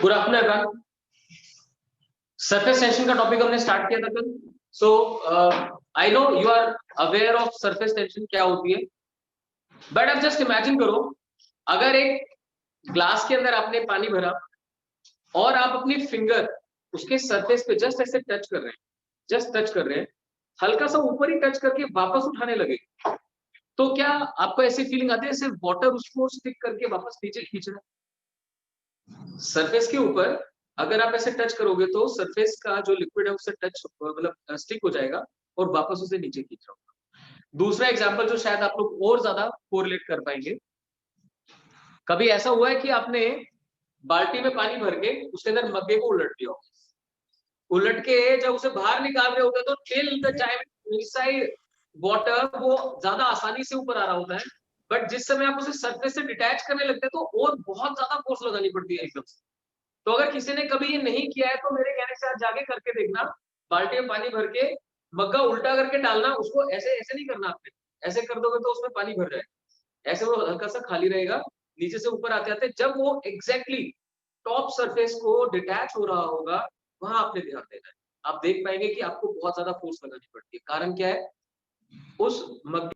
Good afternoon everyone. Surface tension का topic हमने start किया था कल। So I know you are aware of surface tension क्या होती है, बट अब जस्ट इमेजिन करो, अगर एक ग्लास के अंदर आपने पानी भरा और आप अपनी फिंगर उसके सरफेस पे जस्ट ऐसे टच कर रहे हैं, जस्ट टच कर रहे हैं, हल्का सा ऊपर ही टच करके वापस उठाने लगे, तो क्या आपको ऐसी फीलिंग आती है जैसे वाटर उसको स्टिक करके वापस नीचे खींच रहा है? सरफेस के ऊपर अगर आप ऐसे टच करोगे तो सरफेस का जो लिक्विड है उससे टच मतलब स्टिक हो जाएगा और वापस उसे नीचे खींच रहा होगा। दूसरा एग्जांपल जो शायद आप लोग और ज्यादा कोरिलेट कर पाएंगे, कभी ऐसा हुआ है कि आपने बाल्टी में पानी भर के उसके अंदर मग्गे को उलट दिया, उलट के जब उसे बाहर निकाल रहे होते तो till the time inside water वो ज्यादा आसानी से ऊपर आ रहा होता है, बट जिस समय आप उसे सरफेस से डिटैच करने लगते हैं तो और बहुत ज्यादा फोर्स लगानी पड़ती है एकदम से। तो अगर किसी ने कभी ये नहीं किया है तो मेरे कहने से आज जाके करके देखना, बाल्टी में पानी भर के मग्गा उल्टा करके डालना, उसको ऐसे ऐसे नहीं करना, आपने ऐसे कर दोगे तो उसमें पानी भर जाएगा, ऐसे वो हल्का सा खाली रहेगा, नीचे से ऊपर आते आते जब वो एग्जैक्टली टॉप सरफेस को डिटैच हो रहा होगा वहां आपने ध्यान देना है। आप देख पाएंगे कि आपको बहुत ज्यादा फोर्स लगानी पड़ती है। कारण क्या है? उस मग्गे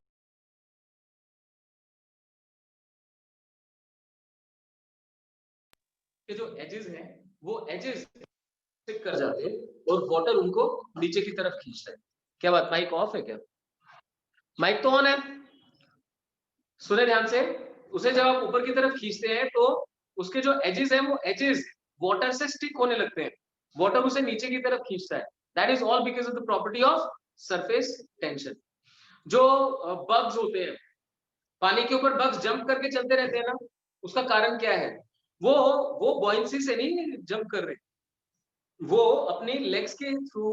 के जो एजेस हैं वो एजेस स्टिक कर जाते हैं और वाटर उनको नीचे की तरफ खींचता है। क्या बात, माइक ऑफ है क्या? माइक तो ऑन है, सुने ध्यान से। उसे जब आप ऊपर की तरफ खींचते हैं तो उसके जो एजेस हैं वो एजेस वाटर से स्टिक होने लगते हैं, वाटर उसे नीचे की तरफ खींचता है। That is all because of the property of surface tension. जो बग्स होते हैं, पानी के ऊपर बग्स जंप करके चलते रहते हैं ना, उसका कारण क्या है? वो वो बॉयंसी से नहीं जंप कर रहे, वो अपनी लेग्स के थ्रू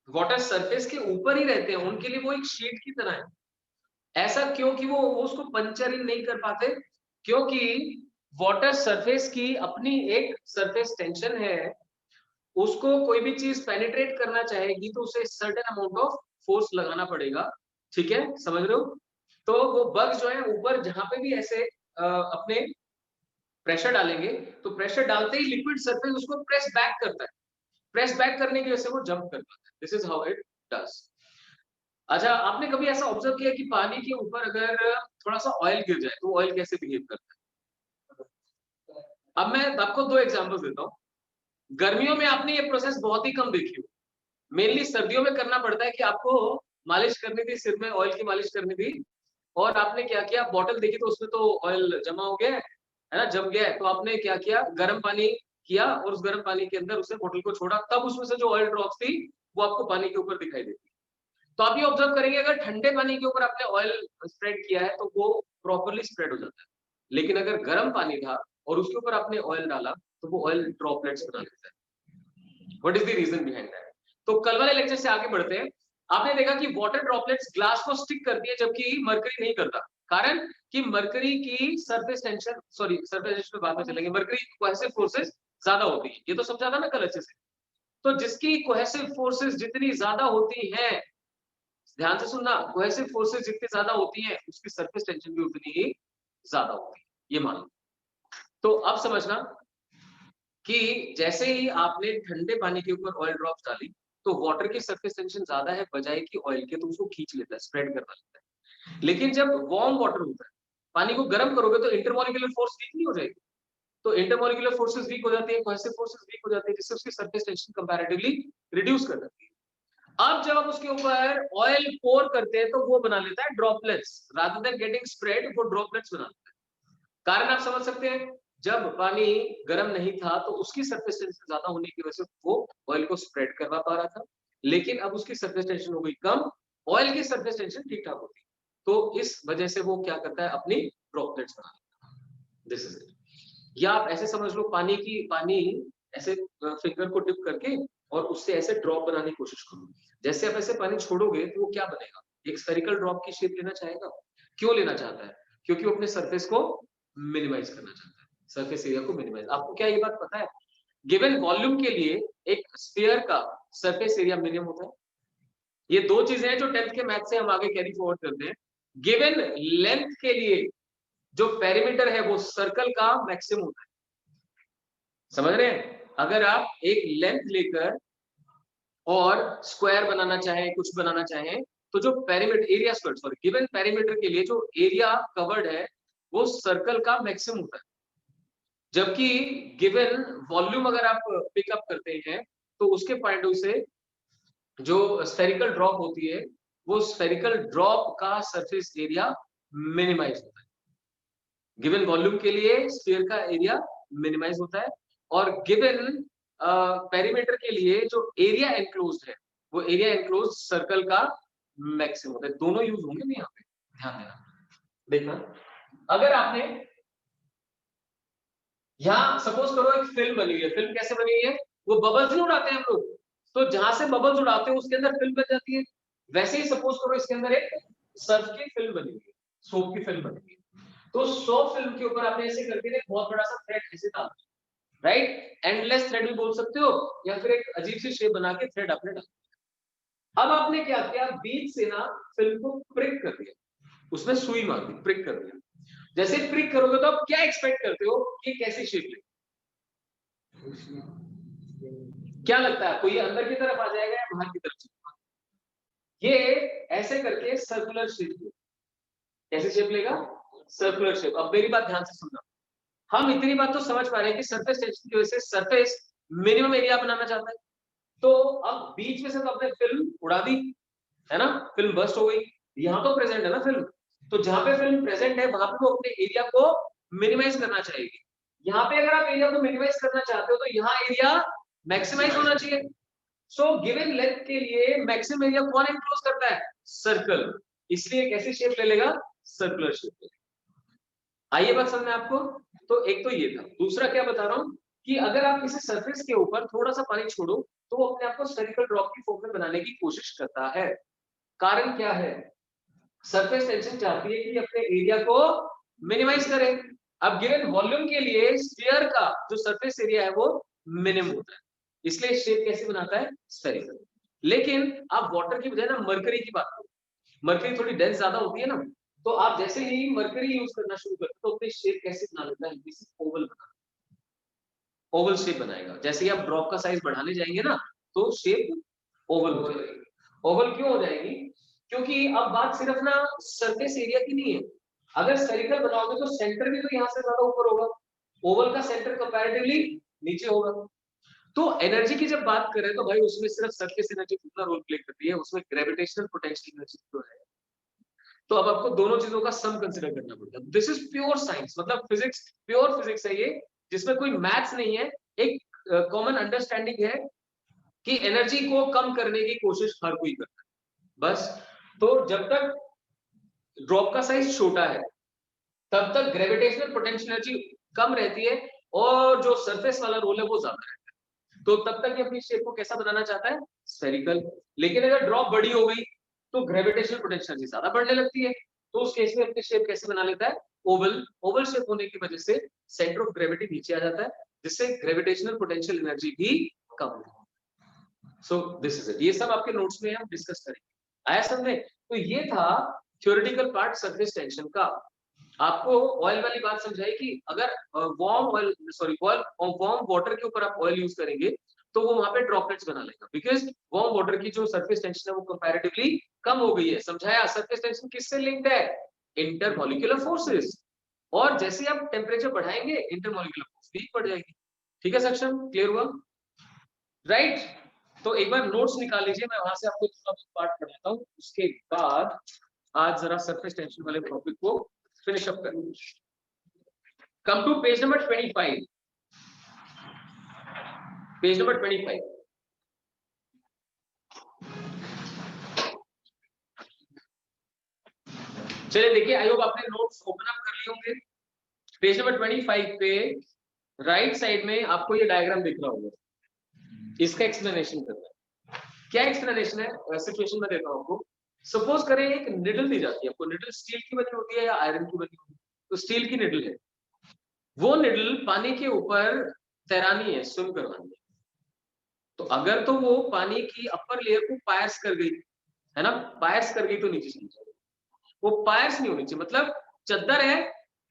वाटर सरफेस के ऊपर ही रहते हैं, उनके लिए वो एक शीट की तरह है। ऐसा क्योंकि वो उसको पंचर ही नहीं कर पाते, क्योंकि वाटर सरफेस की अपनी एक सरफेस टेंशन है, उसको कोई भी चीज पेनिट्रेट करना चाहेगी तो उसे सर्टेन अमाउंट ऑफ फोर्स लगाना पड़ेगा। ठीक है, समझ रहे हो? तो वो बग्स जो है ऊपर जहां पे भी ऐसे अपने प्रेशर डालेंगे तो प्रेशर डालते ही लिक्विड सरफेस उसको प्रेस बैक करता है, प्रेस बैक करने की वजह से वो जंप कर पाता है। This is how it does. अच्छा, आपने कभी ऐसा ऑब्जर्व किया कि पानी के ऊपर अगर थोड़ा सा ऑयल गिर जाए तो ऑयल कैसे बिहेव करता है? अब मैं आपको दो एग्जांपल्स देता हूँ। गर्मियों में आपने ये प्रोसेस बहुत ही कम देखी हो, मेनली सर्दियों में करना पड़ता है कि आपको मालिश करनी थी, सिर में ऑयल की मालिश करनी थी, और आपने क्या किया, बॉटल देखी तो उसमें तो ऑयल जमा हो गया है ना, जम गया है, तो आपने क्या किया, गर्म पानी किया और उस गर्म पानी के अंदर उसने बोतल को छोड़ा, तब उसमें से जो ऑयल ड्रॉप्स थी वो आपको पानी के ऊपर दिखाई देती। तो आप ये ऑब्जर्व करेंगे, अगर ठंडे पानी के ऊपर आपने ऑयल स्प्रेड किया है तो वो प्रॉपर्ली स्प्रेड हो जाता है, लेकिन अगर गर्म पानी था और उसके ऊपर आपने ऑयल डाला तो वो ऑयल ड्रॉपलेट्स बना देता है। What is the reason behind that? तो कल वाले लेक्चर से आगे बढ़ते हैं। आपने देखा कि वाटर ड्रॉपलेट्स ग्लास को स्टिक करती है जबकि मरकरी नहीं करता। कारण कि मरकरी की surface tension, sorry surface tension पे बाद में चलेंगे, मरकरी की कोहेसिव फोर्सेस ज्यादा होती है, ये तो समझा था ना कल अच्छे से। तो जिसकी कोहेसिव फोर्सेस जितनी ज्यादा होती हैं, ध्यान से सुनना, कोहेसिव फोर्सेस जितनी ज्यादा होती हैं उसकी सरफेस टेंशन भी उतनी ही ज्यादा होती है, ये मान लो। तो अब समझना कि जैसे ही आपने ठंडे पानी के ऊपर ऑयल ड्रॉप्स डाली तो वाटर की सरफेस टेंशन ज्यादा है बजाय कि ऑयल के, तो उसको खींच लेता है, स्प्रेड करना लगता है। लेकिन जब वार्म वाटर होता है, पानी को गर्म करोगे तो इंटरमॉलिक्यूलर फोर्स वीक नहीं हो जाएगी, तो इंटरमॉलिक्यूलर फोर्सेस वीक हो जाती है, कोहेसिव फोर्सेस वीक हो जाती है, जिससे उसकी सरफेस टेंशन कंपैरेटिवली रिड्यूस कर जाती है। अब जब आप उसके ऊपर ऑयल पोर करते हैं तो वो बना लेता है droplets, rather than getting spread वो ड्रॉपलेट्स बना लेता है। कारण आप समझ सकते हैं, जब पानी गर्म नहीं था तो उसकी सरफेस टेंशन ज्यादा होने की वजह से वो ऑयल को स्प्रेड करवा पा रहा था, लेकिन अब उसकी सरफेस टेंशन हो गई कम, ऑयल की सरफेस टेंशन ठीक ठाक होती, तो इस वजह से वो क्या करता है, अपनी ड्रॉपलेट्स बना लेता है। This is it. या आप ऐसे समझ लो, पानी ऐसे फिंगर को डिप करके और उससे ऐसे ड्रॉप बनाने की कोशिश करो। जैसे आप ऐसे पानी छोड़ोगे तो वो क्या बनेगा, एक स्फेरिकल ड्रॉप की शेप लेना चाहेगा। क्यों लेना चाहता है? क्योंकि वो अपने सरफेस को मिनिमाइज करना चाहता है, सरफेस एरिया को मिनिमाइज। आपको क्या ये बात पता है, गिवन वॉल्यूम के लिए एक स्फीयर का सरफेस एरिया मिनिमम होता है। ये दो चीजें हैं जो 10th के मैथ से हम आगे कैरी फॉरवर्ड करते हैं। गिवन लेंथ के लिए जो पेरीमीटर है वो सर्कल का मैक्सिमम होता है, समझ रहे हैं? अगर आप एक लेंथ लेकर और स्क्वायर बनाना चाहें, कुछ बनाना चाहें, तो जो perimeter area square sorry given perimeter के लिए जो एरिया कवर्ड है वो सर्कल का मैक्सिमम होता है। जबकि गिवन वॉल्यूम अगर आप पिकअप करते हैं तो उसके पॉइंट ऑफ से जो स्फेरिकल ड्रॉप होती है वो स्फेरिकल ड्रॉप का सरफेस एरिया मिनिमाइज होता है। गिवन वॉल्यूम के लिए स्फीयर का एरिया मिनिमाइज होता है और गिवन पेरीमीटर के लिए जो एरिया एनक्लोज्ड है वो एरिया एनक्लोज्ड सर्कल का मैक्सिमम होता है। दोनों यूज होंगे ना यहाँ पे, ध्यान देना। देखना अगर आपने यहाँ सपोज करो एक फिल्म बनी हुई है, फिल्म कैसे बनी हुई है, वो बबल्स नहीं उड़ाते हैं हम लोग, तो जहां से बबल्स उड़ाते हैं उसके अंदर फिल्म बन जाती है। वैसे ही सपोज करो इसके अंदर एक सर्फ की फिल्म बनी हुई है, सोप की फिल्म बनी हुई है, तो सोप फिल्म के ऊपर आपने ऐसे करके एक बहुत बड़ा सा थ्रेड ऐसे डाल, राइट, एंडलेस थ्रेड भी बोल सकते हो या फिर एक अजीब सी शेप बना के थ्रेड आपने डाला। अब आपने क्या किया, बीच से ना फिल्म को प्रिक कर दिया, उसमें सुई मार दी, प्रिक कर दिया। जैसे प्रिक करोगे तो आप क्या एक्सपेक्ट करते हो कि कैसी शेप लेगी? क्या लगता है आपको, ये अंदर की तरफ आ जाएगा या बाहर की तरफ चलेगा? ये ऐसे करके सर्कुलर शेप, कैसी शेप लेगा? Circular shape. अब मेरी बात ध्यान से सुनना, हम इतनी बात तो समझ पा रहे हैं कि सरफेस टेंशन की वजह से सरफेस मिनिमम एरिया बनाना चाहता है, तो अब बीच में से तो आपने फिल्म उड़ा दी, है ना, फिल्म बस्ट हो गई, यहाँ तो प्रेजेंट है ना फिल्म, तो जहां पे फिल्म प्रेजेंट है वहां पे वो अपने एरिया को मिनिमाइज करना चाहेगी। यहाँ पे अगर आप एरिया को मिनिमाइज करना चाहते हो तो यहाँ एरिया मैक्सिमाइज होना चाहिए। सो गिवन लेंथ के लिए मैक्सिमम एरिया कौन एनक्लोज करता है? सर्कल। इसलिए कैसी शेप ले लेगा? Circular shape. आइए बात समझ में आपको। तो एक तो ये था, दूसरा क्या बता रहा हूं कि अगर आप किसी सरफेस के ऊपर थोड़ा सा पानी छोड़ो तो वो अपने आप को स्फेरिकल ड्रॉप की फॉर्म में बनाने की कोशिश करता है। कारण क्या है? सरफेस टेंशन चाहती है कि अपने एरिया को मिनिमाइज करे। अब गिवन वॉल्यूम के लिए स्फीयर का जो सरफेस एरिया है वो मिनिमम होता है, इसलिए शेप कैसे बनाता है? स्फेरिकल। लेकिन आप वाटर की बजाय ना मरकरी की बात करो, मरकरी थोड़ी डेंस ज्यादा होती है ना, तो आप जैसे ही मरकरी यूज करना शुरू करते हो तो अपनी शेप कैसे बना लेता है? ओवल बना, ओवल शेप बनाएगा। जैसे ही आप ड्रॉप का साइज बढ़ाने जाएंगे ना तो शेप ओवल हो जाएगी। ओवल क्यों हो जाएगी? क्योंकि अब बात सिर्फ ना सरफेस एरिया की नहीं है, अगर स्फेरिकल बनाओगे तो सेंटर भी तो यहाँ से ज्यादा ऊपर होगा, ओवल का सेंटर कंपैरेटिवली नीचे होगा। तो एनर्जी की जब बात करें तो भाई उसमें सिर्फ सरफेस एनर्जी कितना रोल प्ले करती है, उसमें ग्रेविटेशनल पोटेंशियल एनर्जी तो है। तो अब आपको दोनों चीजों का सम कंसीडर करना पड़ेगा। दिस इज प्योर साइंस, मतलब फिजिक्स, प्योर फिजिक्स है ये, जिसमें कोई मैथ्स नहीं है। एक कॉमन अंडरस्टैंडिंग है कि एनर्जी को कम करने की कोशिश हर कोई करता है, बस। तो जब तक ड्रॉप का साइज छोटा है तब तक ग्रेविटेशनल पोटेंशियल एनर्जी कम रहती है और जो सरफेस वाला रोल है वो ज्यादा रहता है। तो तब तक ये अपनी शेप को कैसा बनाना चाहता है? स्फेरिकल। लेकिन अगर ड्रॉप बड़ी हो गई तो ग्रेविटेशनल पोटेंशियल एनर्जी ज्यादा बढ़ने लगती है, तो उस केस में अपनी शेप कैसे बना लेता है? ओवल। ओवल शेप होने की वजह से सेंटर ऑफ ग्रेविटी नीचे आ जाता है, जिससे ग्रेविटेशनल पोटेंशियल एनर्जी भी कम होती है। सो दिस इज इट, ये सब आपके नोट्स में हम डिस्कस करेंगे। आया समझ में? तो ये था थ्योरेटिकल पार्ट सरफेस टेंशन का। आपको ऑयल वाली बात समझाई कि अगर warm oil sorry warm water के ऊपर आप ऑयल यूज करेंगे तो वो वहां पे ड्रॉपलेट्स बना लेगा, बिकॉज वार्म वाटर की जो सरफेस टेंशन है वो कंपैरेटिवली कम हो गई है। समझाया? सरफेस टेंशन किससे लिंक्ड है? Intermolecular forces. और जैसे आप टेम्परेचर बढ़ाएंगे इंटरमॉलिक्यूलर फोर्स भी बढ़ जाएगी। ठीक है सक्षम, क्लियर हुआ? राइट। तो एक बार नोट्स निकाल लीजिए, मैं वहां से आपको थोड़ा बहुत पार्ट पढ़ाता हूँ, उसके बाद आज जरा सरफेस टेंशन वाले टॉपिक को फिनिश अप करेंगे। Come to page number 25, page number 25। चलिए देखिए, आई होप आपने नोट्स ओपन अप कर लिए होंगे। पेज नंबर 25 पे राइट साइड में आपको ये डायग्राम दिख रहा होगा, इसका एक्सप्लेनेशन करना है। क्या एक्सप्लेनेशन है? सिचुएशन में देता हूं आपको। सपोज करें एक निडल दी जाती है आपको, निडल स्टील की बनी होती है या आयरन की बनी होती है, तो स्टील की निडल है, वो निडल पानी के ऊपर तैरानी है, स्विम करवानी है। तो अगर तो वो पानी की अपर लेयर को पायर्स कर गई, है ना, पायर्स कर गई तो नीचे चली जाएगी। वो पायर्स नहीं होनी चाहिए, मतलब चद्दर है,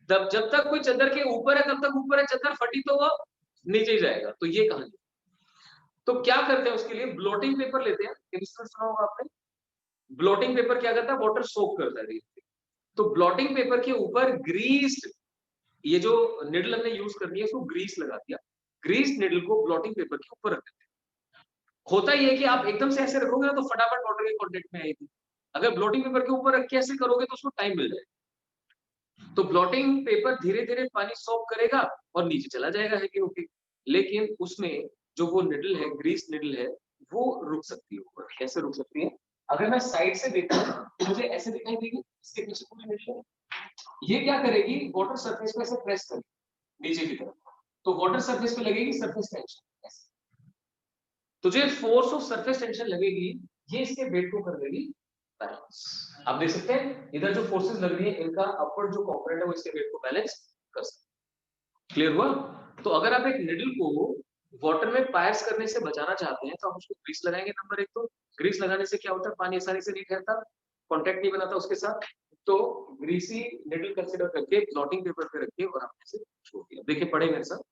जब तक कोई चद्दर के ऊपर है तब तक ऊपर है, चद्दर फटी तो वो नीचे ही जाएगा। तो ये कहानी। तो क्या करते हैं उसके लिए, ब्लोटिंग पेपर लेते हैं, केमिस्ट्री सुना होगा आपने। ब्लोटिंग पेपर क्या करता है, वाटर सोक करता है। तो ब्लोटिंग पेपर के ऊपर ग्रीस्ड, ये जो निडल हमने यूज करनी है इसको ग्रीस लगा दिया, ग्रीस निडल को ब्लोटिंग पेपर के ऊपर रख देते हैं। होता ही है कि आप एकदम से ऐसे रखोगे ना तो फटाफट वाटर के कांटेक्ट में आएगी। अगर ब्लोटिंग पेपर के ऊपर रख के ऐसे करोगे तो उसको टाइम मिल जाएगा। तो ब्लोटिंग पेपर धीरे धीरे पानी सॉक करेगा और नीचे चला जाएगा है ओके। लेकिन उसमें जो वो निडल है, ग्रीस निडल है, वो रुक सकती है ऊपर। कैसे रुक सकती है, अगर मैं साइड से देखूं तो मुझे ऐसे दिखाई देगी, इसके पीछे पूरी निडल है। ये क्या करेगी, वाटर सरफेस पे ऐसे प्रेस करेगी नीचे की तरफ, तो वाटर सरफेस पे लगेगी सरफेस टेंशन। तो जो फोर्स ऑफ सरफेस टेंशन लगेगी ये इसके वेट को कर देगी बैलेंस। आप देख सकते हैं इधर जो फोर्सेस लग रही है इनका अपवर्ड जो कंपोनेंट है वो इसके वेट को बैलेंस कर सकते हैं। क्लियर हुआ। तो अगर आप एक निडल को वाटर में पायर्स करने से बचाना चाहते हैं तो आप उसको ग्रीस लगाएंगे। नंबर एक, तो ग्रीस लगाने से क्या होता है, पानी आसानी से नहीं ठहरता, कांटेक्ट नहीं बनाता उसके साथ। तो ग्रीसी निडल कंसीडर करके ब्लॉटिंग पेपर पे रखिए और आपने से छोड़ दिया। देखिए पढ़े मेरे साथ।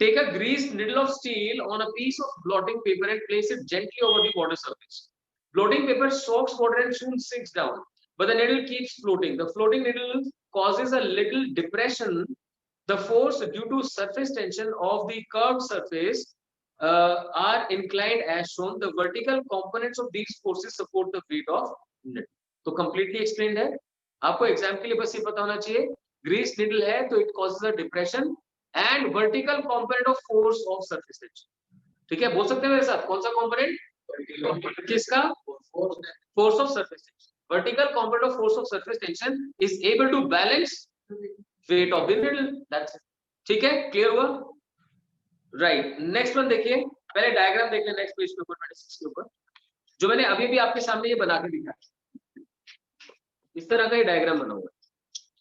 Take a greased needle of steel on a piece of blotting paper and place it gently over the water surface. Blotting paper soaks water and soon sinks down, but the needle keeps floating. The floating needle causes a little depression. The force due to surface tension of the curved surface are inclined as shown. The vertical components of these forces support the weight of needle. तो completely explained है। आपको exam के लिए बस ये पता होना चाहिए, greased needle है तो it causes a depression and vertical component of force of surface tension। ठीक है, बोल सकते हैं मेरे साथ, कौन सा component किसका, force of surface tension। vertical component of force of surface tension is able to balance weight of the needle। that's it। ठीक है, क्लियर हुआ। राइट, नेक्स्ट वन देखिए, पहले डायग्राम देख लें नेक्स्ट पेज के ऊपर 26 के ऊपर, जो मैंने अभी भी आपके सामने ये बना के दिखाया। इस तरह का ये डायग्राम बना हुआ है,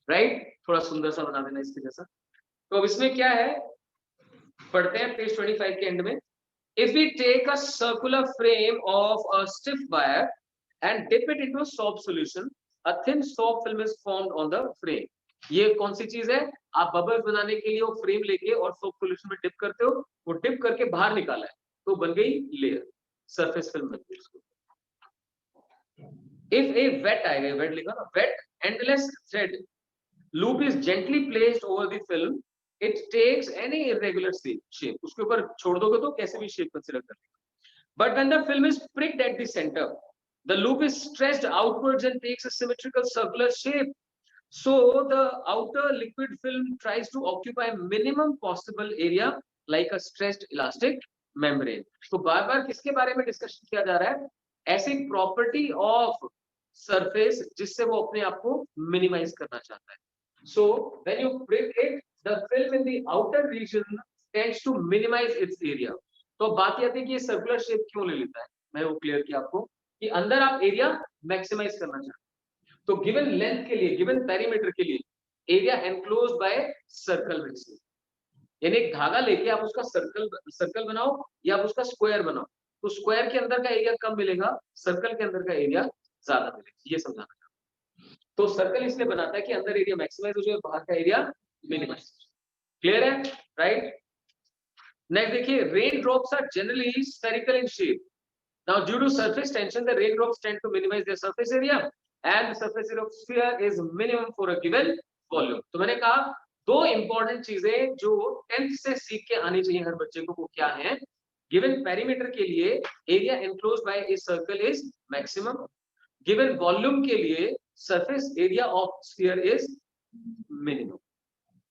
राइट, थोड़ा सुंदर सा बना देना इसके जैसा। तो अब इसमें क्या है, पढ़ते हैं पेज 25 के एंड में। If we take a circular frame of a stiff wire and dip it into a soap solution, a thin soap film is formed on the frame। ये कौन सी चीज है, आप बबल्स बनाने के लिए वो फ्रेम लेके और सोप सॉल्यूशन में डिप करते हो, वो डिप करके बाहर निकाला है तो बन गई लेयर, सरफेस फिल्म बन गई उसको। If a wet, आएगा वेट लिखा ना, wet endless thread loop is gently placed over the film, it takes any irregular shape। उसके ऊपर छोड़ दोगे तो कैसे भी शेप कंसीडर कर लेगा। But when the film is pricked at the center, the loop is stretched outwards and takes a symmetrical circular shape। So the outer liquid film tries to occupy minimum possible area like a stretched elastic membrane। तो बार बार किसके बारे में discussion किया जा रहा है, ऐसी property of surface जिससे वो अपने आप को मिनिमाइज करना चाहता है। So when you prick it, the film in the outer region tends to minimize its area। तो बात ये आती है कि ये सर्कुलर शेप क्यों ले लेता है, मैं वो क्लियर किया आपको कि अंदर आप एरिया मैक्सिमाइज करना चाहते हैं। तो गिवन लेंथ के लिए, गिवन पेरीमीटर के लिए area enclosed by circle maximum, यानी एक धागा लेके आप उसका सर्कल बनाओ या आप उसका स्क्वायर बनाओ, तो स्क्वायर के अंदर का एरिया कम मिलेगा, सर्कल के अंदर का एरिया ज्यादा मिलेगा, ये समझाना। तो सर्कल इसलिए बनाता है कि अंदर एरिया मैक्सिमाइज हो जाए, बाहर का एरिया मिनिमाइज। क्लियर है, राइट। नेक्स्ट देखिए, rain drops are generally spherical in shape. Now due to surface tension the rain drops tend to minimise their surface area and the surface area of sphere is minimum for a given volume. तो मैंने कहा दो important चीजें जो 10th से सीख के आनी चाहिए हर बच्चे को, वो क्या है, गिवन पेरीमीटर के लिए area enclosed bye a circle is maximum, given volume के लिए surface area of sphere is minimum.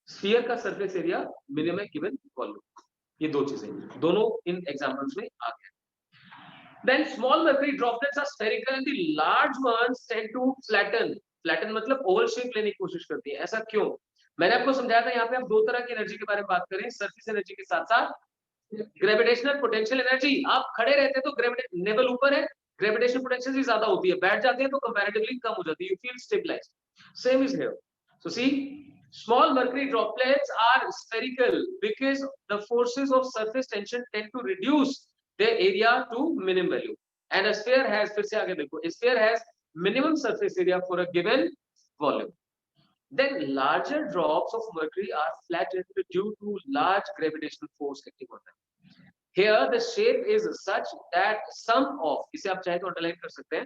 Sphere का सरफेस एरिया मिनिमम है गिवन वॉल्यूम। ये दो चीजें दोनों इन एग्जांपल्स में आ गए। Then small mercury droplets are spherical and the large ones tend to flatten। flatten मतलब ओवल शेप लेने की कोशिश करती है। ऐसा क्यों, मैंने आपको समझाया था, यहाँ पे आप दो तरह की एनर्जी के बारे में बात करें, सरफेस एनर्जी के साथ साथ ग्रेविटेशनल पोटेंशियल एनर्जी। आप खड़े रहते हैं तो ग्रेविटेशन लेवल ऊपर है, ग्रेविटेशनल पोटेंशियल भी ज्यादा होती है, बैठ जाते हैं तो कंपैरेटिवली कम हो जाती है, you feel stabilised. Same is here. So see, small mercury droplets are spherical because the forces of surface tension tend to reduce their area to minimum value, and a sphere has, फिर से आगे देखो, a sphere has minimum surface area for a given volume। then larger drops of mercury are flattened due to large gravitational force acting on them. Here the shape is such that sum of, इसे आप चाहे तो underline कर सकते हैं,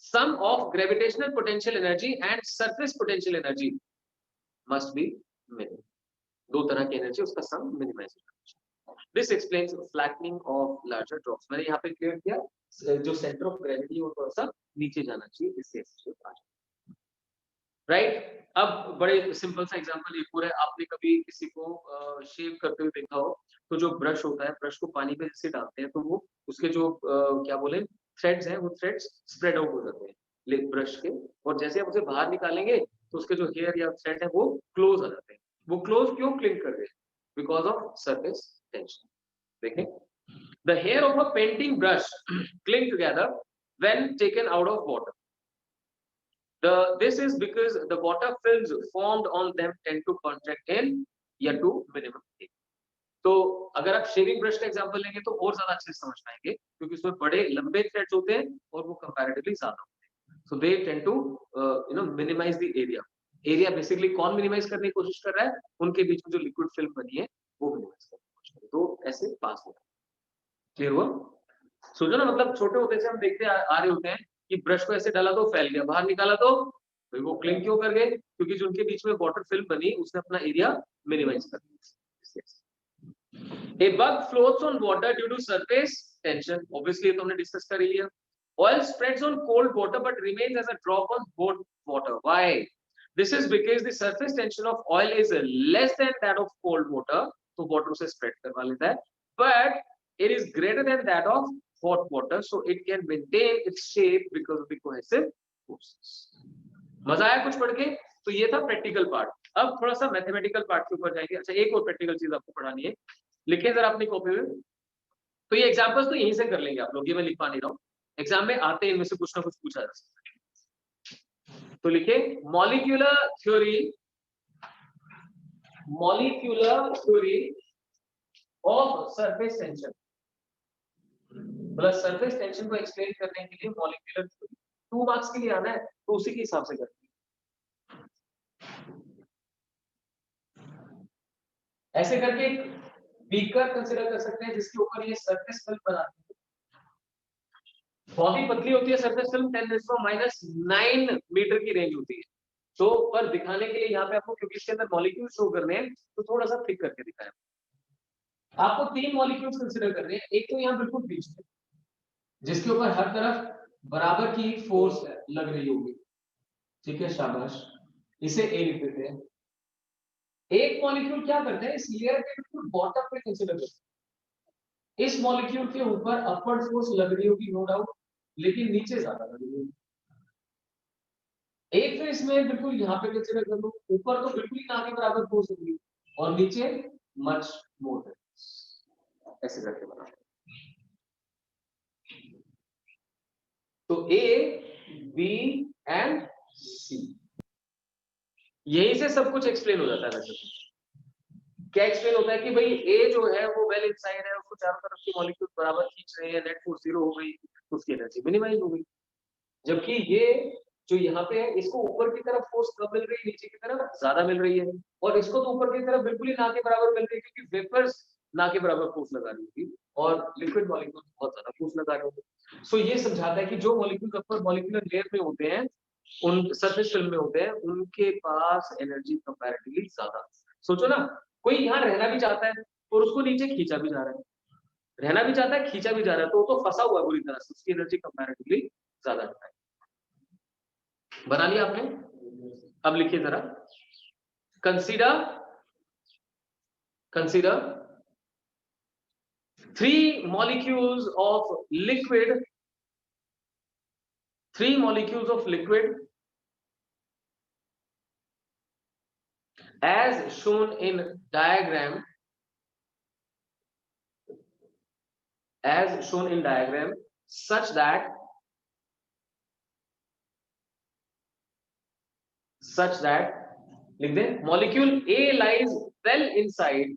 sum of gravitational potential energy and surface potential energy must be minimum. दो तरह की एनर्जी, उसका सम मिनिमाइज होगा. This explains flattening of larger drops. मैंने यहाँ पे क्लियर किया, जो सेंटर ऑफ ग्रेविटी वो थोड़ा सा नीचे जाना चाहिए, इससे आ जाए. राइट. अब बड़े सिंपल सा एग्जांपल एक और है. आपने कभी किसी को शेव करते हुए देखा हो, तो जो ब्रश होता है, ब्रश को पानी में जैसे डालते हैं तो वो उसके जो क्या बोले थ्रेड्स हैं, वो थ्रेड्स स्प्रेड आउट हो जाते हैं ब्रश के, और जैसे आप उसे बाहर निकालेंगे तो उसके जो हेयर या थ्रेड है वो क्लोज आ जाते हैं. वो क्लोज क्यों क्लिंग कर रहे हैं? Because of surface tension. देखें, the hair of a painting brush cling together when taken out of water. This is because the water films formed on them tend to contract in या to minimum. तो अगर आप shaving brush का example लेंगे तो और ज्यादा अच्छे से समझ पाएंगे, क्योंकि उसमें बड़े लंबे थ्रेड्स होते हैं और वो कंपैरेटिवली ज्यादा होते हैं. So they tend to minimise the area. Area basically कौन मिनिमाइज करने की कोशिश कर रहा है? उनके बीच में जो लिक्विड फिल्म बनी है वो मिनिमाइज करने की कोशिश कर रही है. तो ऐसे पास होता है. क्लियर हुआ? सोचो ना, मतलब छोटे होते से हम देखते आ रहे होते हैं कि ब्रश को ऐसे डाला तो फैल गया, बाहर निकाला तो वो क्लिंग क्यों कर गए? क्योंकि जो उनके बीच में वाटर फिल्म बनी उसने अपना एरिया मिनिमाइज कर दिया. A bug floats on water due to surface tension. Obviously ये तो हमने डिस्कस कर ही लिया. Oil spreads on cold water but remains as a drop on hot water. Why? This is because the surface tension of oil is less than that of cold water. तो water उसे spread करवा लेता है. But it is greater than that of hot water, so it can maintain its shape because of the cohesive forces. मजा आया कुछ पढ़ के? तो ये था प्रैक्टिकल पार्ट. अब थोड़ा सा मैथमेटिकल पार्ट के ऊपर जाएंगे. अच्छा, एक और प्रैक्टिकल चीज आपको पढ़ानी है, लिखे जरा अपनी कॉपी में. तो ये एग्जांपल्स तो यहीं से कर लेंगे आप लोग, ये मैं लिखवा नहीं रहा हूँ. एग्जाम में आते हैं इनमें से कुछ ना कुछ पूछा जा सकता है. तो लिखे molecular theory of surface tension. मतलब सरफेस टेंशन को एक्सप्लेन करने के लिए मॉलिक्यूलर थ्योरी 2 मार्क्स के लिए आना है, तो उसी के हिसाब से करते हैं. ऐसे करके एक बीकर कंसीडर कर सकते हैं जिसके ऊपर ये सरफेस फिल्म बनाती है. बहुत ही पतली होती है सरफेस फिल्म, 10⁻⁹ मीटर की रेंज होती है. तो पर दिखाने के लिए यहाँ पे आपको, क्योंकि इसके अंदर मॉलिक्यूल शो करने हैं, तो थोड़ा सा थिक करके दिखाया. आपको 3 मॉलिक्यूल्स कंसीडर करने हैं. एक तो यहाँ बिल्कुल बीच में, जिसके ऊपर हर तरफ बराबर की फोर्स लग रही होगी. ठीक है, शाबाश, इसे ए लिख देते हैं. एक मॉलिक्यूल क्या करता है, इस लेयर के बिल्कुल बॉटम पे कंसीडर करते हैं. इस मॉलिक्यूल के ऊपर अपवर्ड फोर्स लग रही होगी नो डाउट, लेकिन नीचे ज्यादा लग रही होगी. एक तो इसमें बिल्कुल यहाँ पे कंसीडर कर लो, ऊपर तो बिल्कुल ही ना के बराबर फोर्स होगी और नीचे मच मोर. ऐसे करके बना. तो ए, बी एंड सी, यहीं से सब कुछ एक्सप्लेन हो जाता है. वैसे क्या एक्सप्लेन होता है कि भाई ए जो है वो वेल इनसाइड है, उसको चारों तरफ की मॉलिक्यूल बराबर खींच रहे हैं, नेट फोर्स 0 हो गई, उसकी एनर्जी मिनिमाइज हो गई. जबकि ये जो यहाँ पे है, इसको ऊपर की तरफ फोर्स कम मिल रही है, नीचे की तरफ ज्यादा मिल रही है. और इसको तो ऊपर की तरफ बिल्कुल ही ना के बराबर मिल रही है, क्योंकि वेपर्स ना के बराबर फोर्स लगा रही होगी और लिक्विड मॉलिक्यूल बहुत ज्यादा फोर्स लगा रहे होंगे. सो ये समझाता है कि जो मॉलिक्यूल अपर मॉलिक्यूलर लेयर में होते हैं, उन सरफेस फिल्म में होते हैं, उनके पास एनर्जी कंपैरेटिवली ज्यादा. सोचो ना, कोई यहाँ रहना भी चाहता है और उसको नीचे खींचा भी जा रहा है. रहना भी चाहता है, खींचा भी जा रहा है, तो फंसा हुआ है बुरी तरह से, उसकी एनर्जी कंपैरेटिवली ज्यादा है. बना लिया आपने? अब लिखिए जरा, consider 3 molecules of liquid as shown in diagram, such that लिख दें, molecule A lies well inside,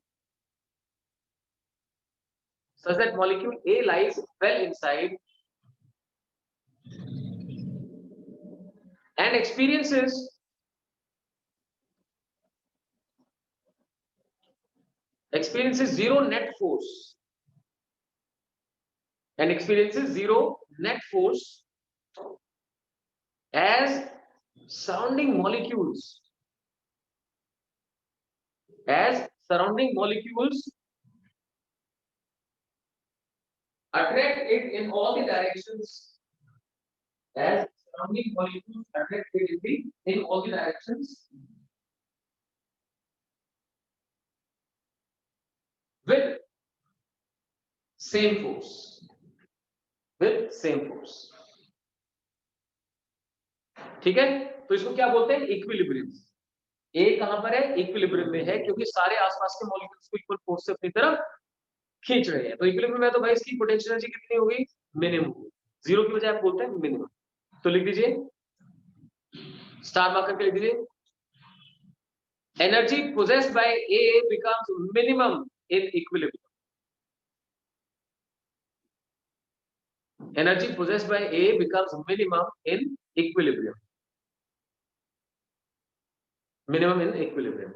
such that molecule A lies well inside and experiences experiences zero net force and experiences zero net force as surrounding molecules attract it in all the directions, as surrounding molecules attract it in all the directions with same force, ठीक है। तो इसको क्या बोलते हैं, equilibrium. ए कहां पर है, इक्विलिब्रियम में है, क्योंकि सारे आसपास के मॉलिक्यूल्स को इक्वल फोर्स से अपनी तरफ खींच रहे हैं। तो इक्विलिब्रियम में तो भाई इसकी पोटेंशियल एनर्जी कितनी होगी, मिनिमम। जीरो की बजाय आप बोलते हैं मिनिमम। तो लिख दीजिए, स्टार मार्क करके लिख दीजिए, energy possessed by A becomes minimum in equilibrium. Energy possessed by A becomes minimum in equilibrium. Minimum in equilibrium.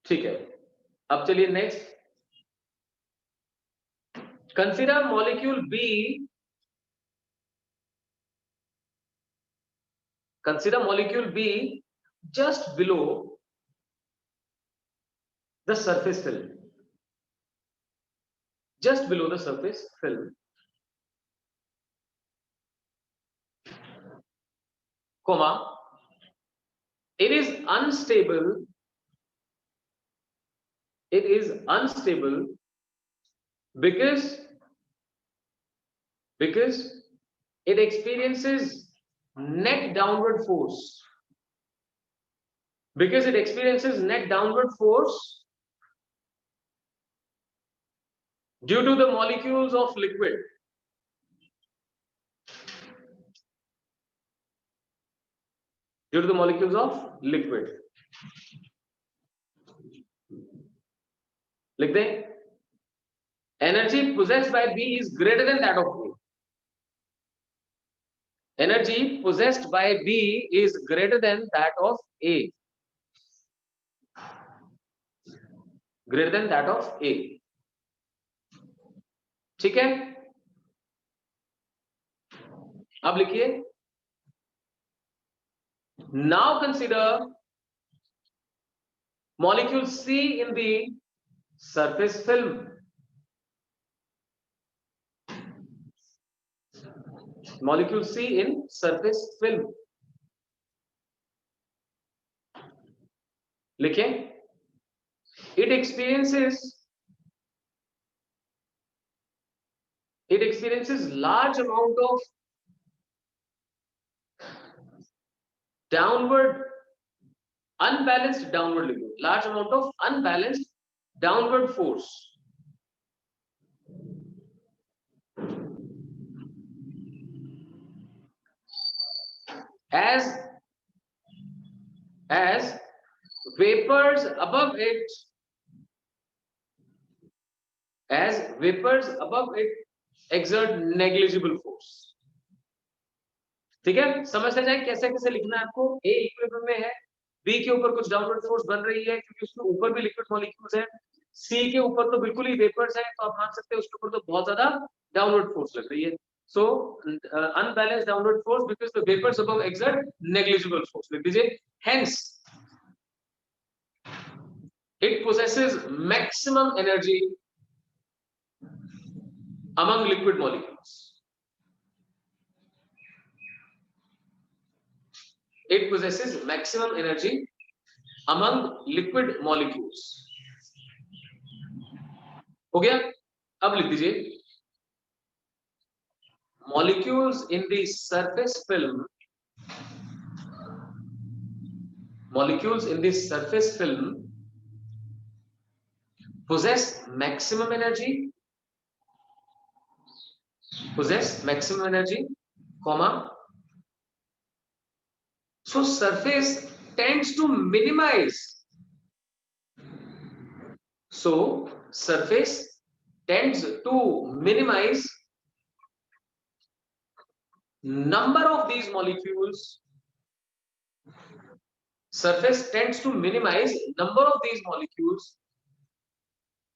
ठीक है, अब चलिए next. Consider molecule B, consider molecule B just below the surface film, just below the surface film, comma, it is unstable because it experiences net downward force, due to the molecules of liquid, लिख दें, energy possessed by B is greater than that of A. Energy possessed by B is greater than that of A. Greater than that of A. ठीक है, अब लिखिए, now consider molecule C in the surface film. Molecule C in surface film. लिखें, it experiences large amount of unbalanced downward force as vapors above it exert negligible force. ठीक है, समझते जाए कैसे कैसे लिखना है आपको। ए इक्विलिब्रियम में है, बी के ऊपर कुछ डाउनवर्ड फोर्स बन रही है क्योंकि उसके ऊपर भी लिक्विड मॉलिक्यूल्स है, सी के ऊपर तो बिल्कुल ही वेपर्स है, तो आप मान सकते हैं उसके ऊपर तो बहुत ज्यादा डाउनवर्ड फोर्स लग रही है। So unbalanced downward force because the vapours above exert negligible force. लिख दीजिए, hence it possesses maximum energy among liquid molecules. It possesses maximum energy among liquid molecules. हो गया, अब लिख दीजिए, molecules in the surface film possess maximum energy, comma, so surface tends to minimize number of these molecules surface tends to minimize number of these molecules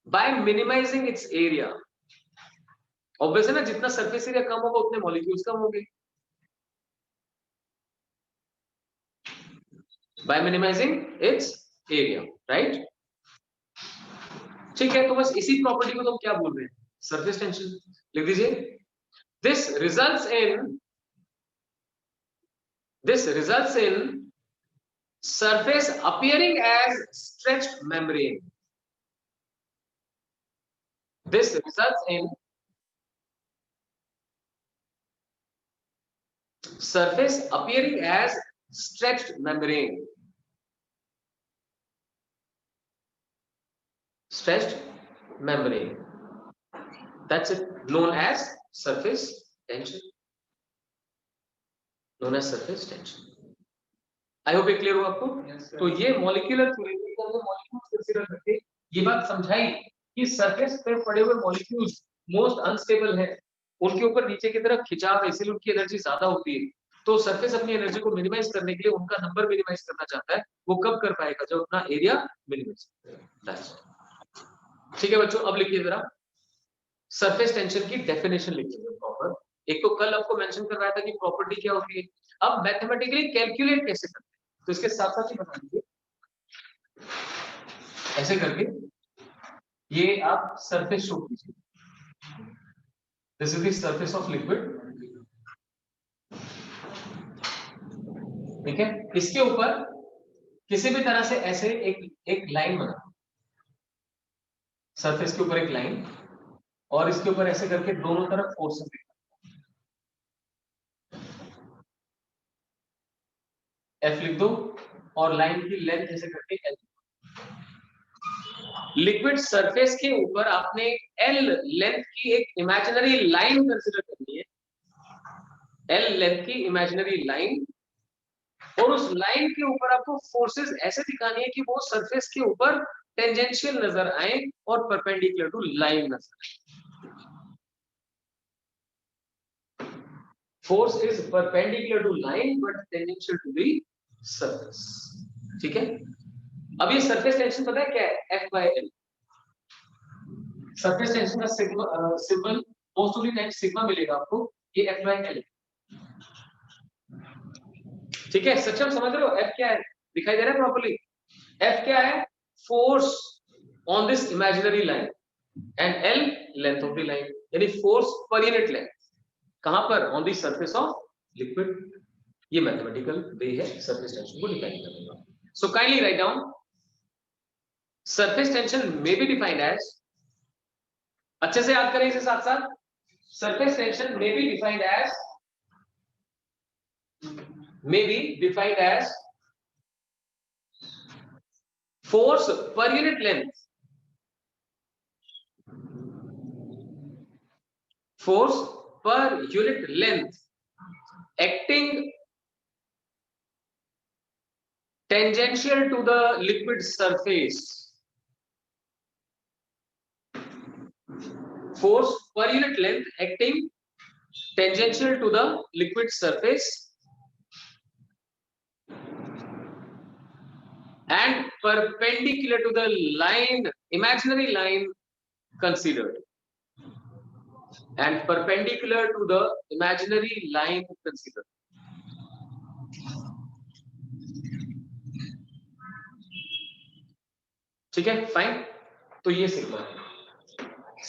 by minimizing its area. Obvious है ना, जितना surface area कम होगा उतने molecules कम होंगे, by minimizing its area, right? ठीक है, तो बस इसी प्रॉपर्टी को तो हम क्या बोल रहे हैं, सरफेस टेंशन लिख दीजिए. This results in surface appearing as stretched membrane. This results in surface appearing as stretched membrane. Stretched membrane. That's it. Known as surface tension. Known as surface tension. I hope ये clear हो आपको. तो ये molecular theory के अंदर molecules consider करके ये बात समझाई कि सरफेस पे पड़े हुए मॉलिक्यूल्स मोस्ट अनस्टेबल है, उनके ऊपर नीचे की तरफ खिंचाव, इसलिए उनकी एनर्जी ज्यादा होती है. तो सरफेस अपनी एनर्जी को मिनिमाइज करने के लिए उनका नंबर मिनिमाइज करना चाहता है. वो कब कर पाएगा, जब अपना एरिया मिनिमाइज करेगा. ठीक है बच्चों, अब लिखिए जरा सरफेस टेंशन की डेफिनेशन लिखिए प्रॉपर. एक तो कल आपको मेंशन कर रहा था कि प्रॉपर्टी क्या होती है, अब मैथमेटिकली कैलकुलेट कैसे करते हैं तो इसके साथ साथ ही बता दीजिए. ऐसे करके ये आप सरफेस शो कीजिए. This is the surface of liquid. ठीक है, इसके ऊपर किसी भी तरह से ऐसे एक लाइन बना, सरफेस के ऊपर एक लाइन, और इसके ऊपर ऐसे करके दोनों तरफ फोर्सेस दिखा. एफ लिख दो और लाइन की लेंथ ऐसे करके एल. लिक्विड सरफेस के ऊपर आपने एल लेंथ की एक इमेजिनरी लाइन कंसीडर करनी है. एल लेंथ की इमेजिनरी लाइन, और उस लाइन के ऊपर आपको फोर्सेस ऐसे दिखानी है कि वो सरफेस के ऊपर टेंजेंशियल नजर आए और परपेंडिकुलर टू लाइन नजर आए. Force is perpendicular to line but tangential to the surface. ठीक है, अब ये सरफेस टेंशन पता है क्या है, F by L. Surface tension का symbol most of the time sigma मिलेगा आपको, ये F by L. ठीक है, सक्षम समझ रहे हो F क्या है, दिखाई दे रहा है प्रॉपर्ली. F क्या है, force on this imaginary line, and L length of the line, यानी फोर्स पर यूनिट लेंथ. कहां पर, on the surface of liquid. ये मैथमेटिकल वे है सरफेस टेंशन को डिफाइन करने का. So kindly write down surface tension may be defined as, अच्छे से याद करें इसे साथ साथ, surface tension may be defined as force per unit length, force per unit length acting tangential to the liquid surface. Force per unit length acting tangential to the liquid surface and perpendicular to the line, imaginary line considered. And perpendicular to the imaginary line considered. ठीक है, fine. तो ये sigma है.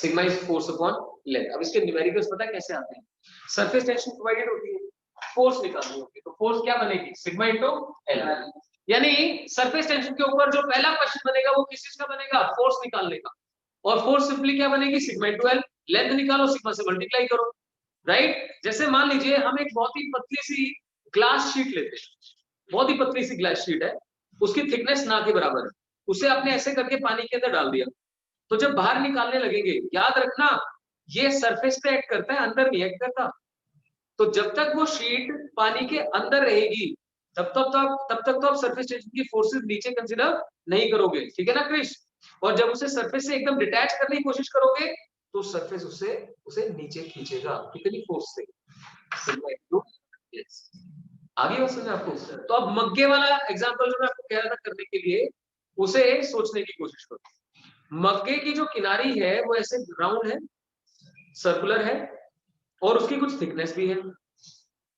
Sigma is force upon length. अब इसके numericals पता है कैसे आते हैं. सरफेस टेंशन प्रोवाइडेड होती है, फोर्स निकालनी होती है, तो फोर्स क्या बनेगी, सिग्मा इनटू एल. यानी सरफेस टेंशन के ऊपर जो पहला क्वेश्चन बनेगा वो किस चीज का बनेगा, फोर्स निकालने का. और फोर्स सिंपली क्या बनेगी, सिग्मा इनटू एल. लेंथ निकालो, सिग्मा से मल्टीप्लाई करो. राइट. जैसे मान लीजिए हम एक बहुत ही पतली सी ग्लास शीट लेते हैं, बहुत ही पतली सी ग्लास शीट है, उसकी थिकनेस ना के बराबर है, उसे आपने ऐसे करके पानी के अंदर डाल दिया, तो जब बाहर निकालने लगेंगे, याद रखना ये सरफेस पे एक्ट करता है, अंदर नहीं एक्ट करता. तो जब तक वो शीट पानी के अंदर रहेगी तब तक तो आप सरफेस टेंशन की फोर्सेस नीचे कंसीडर नहीं करोगे. ठीक है ना क्रिश. और जब उसे सरफेस से एकदम डिटैच करने की कोशिश करोगे तो सरफेस उसे नीचे खींचेगा कितनी फोर्स से, आगे बात समझ आपको। तो अब मग्गे वाला एग्जांपल जो मैं आपको कह रहा था करने के लिए, उसे सोचने की कोशिश करो। मग्गे की जो किनारी है वो ऐसे राउंड है, सर्कुलर है, और उसकी कुछ थिकनेस भी है,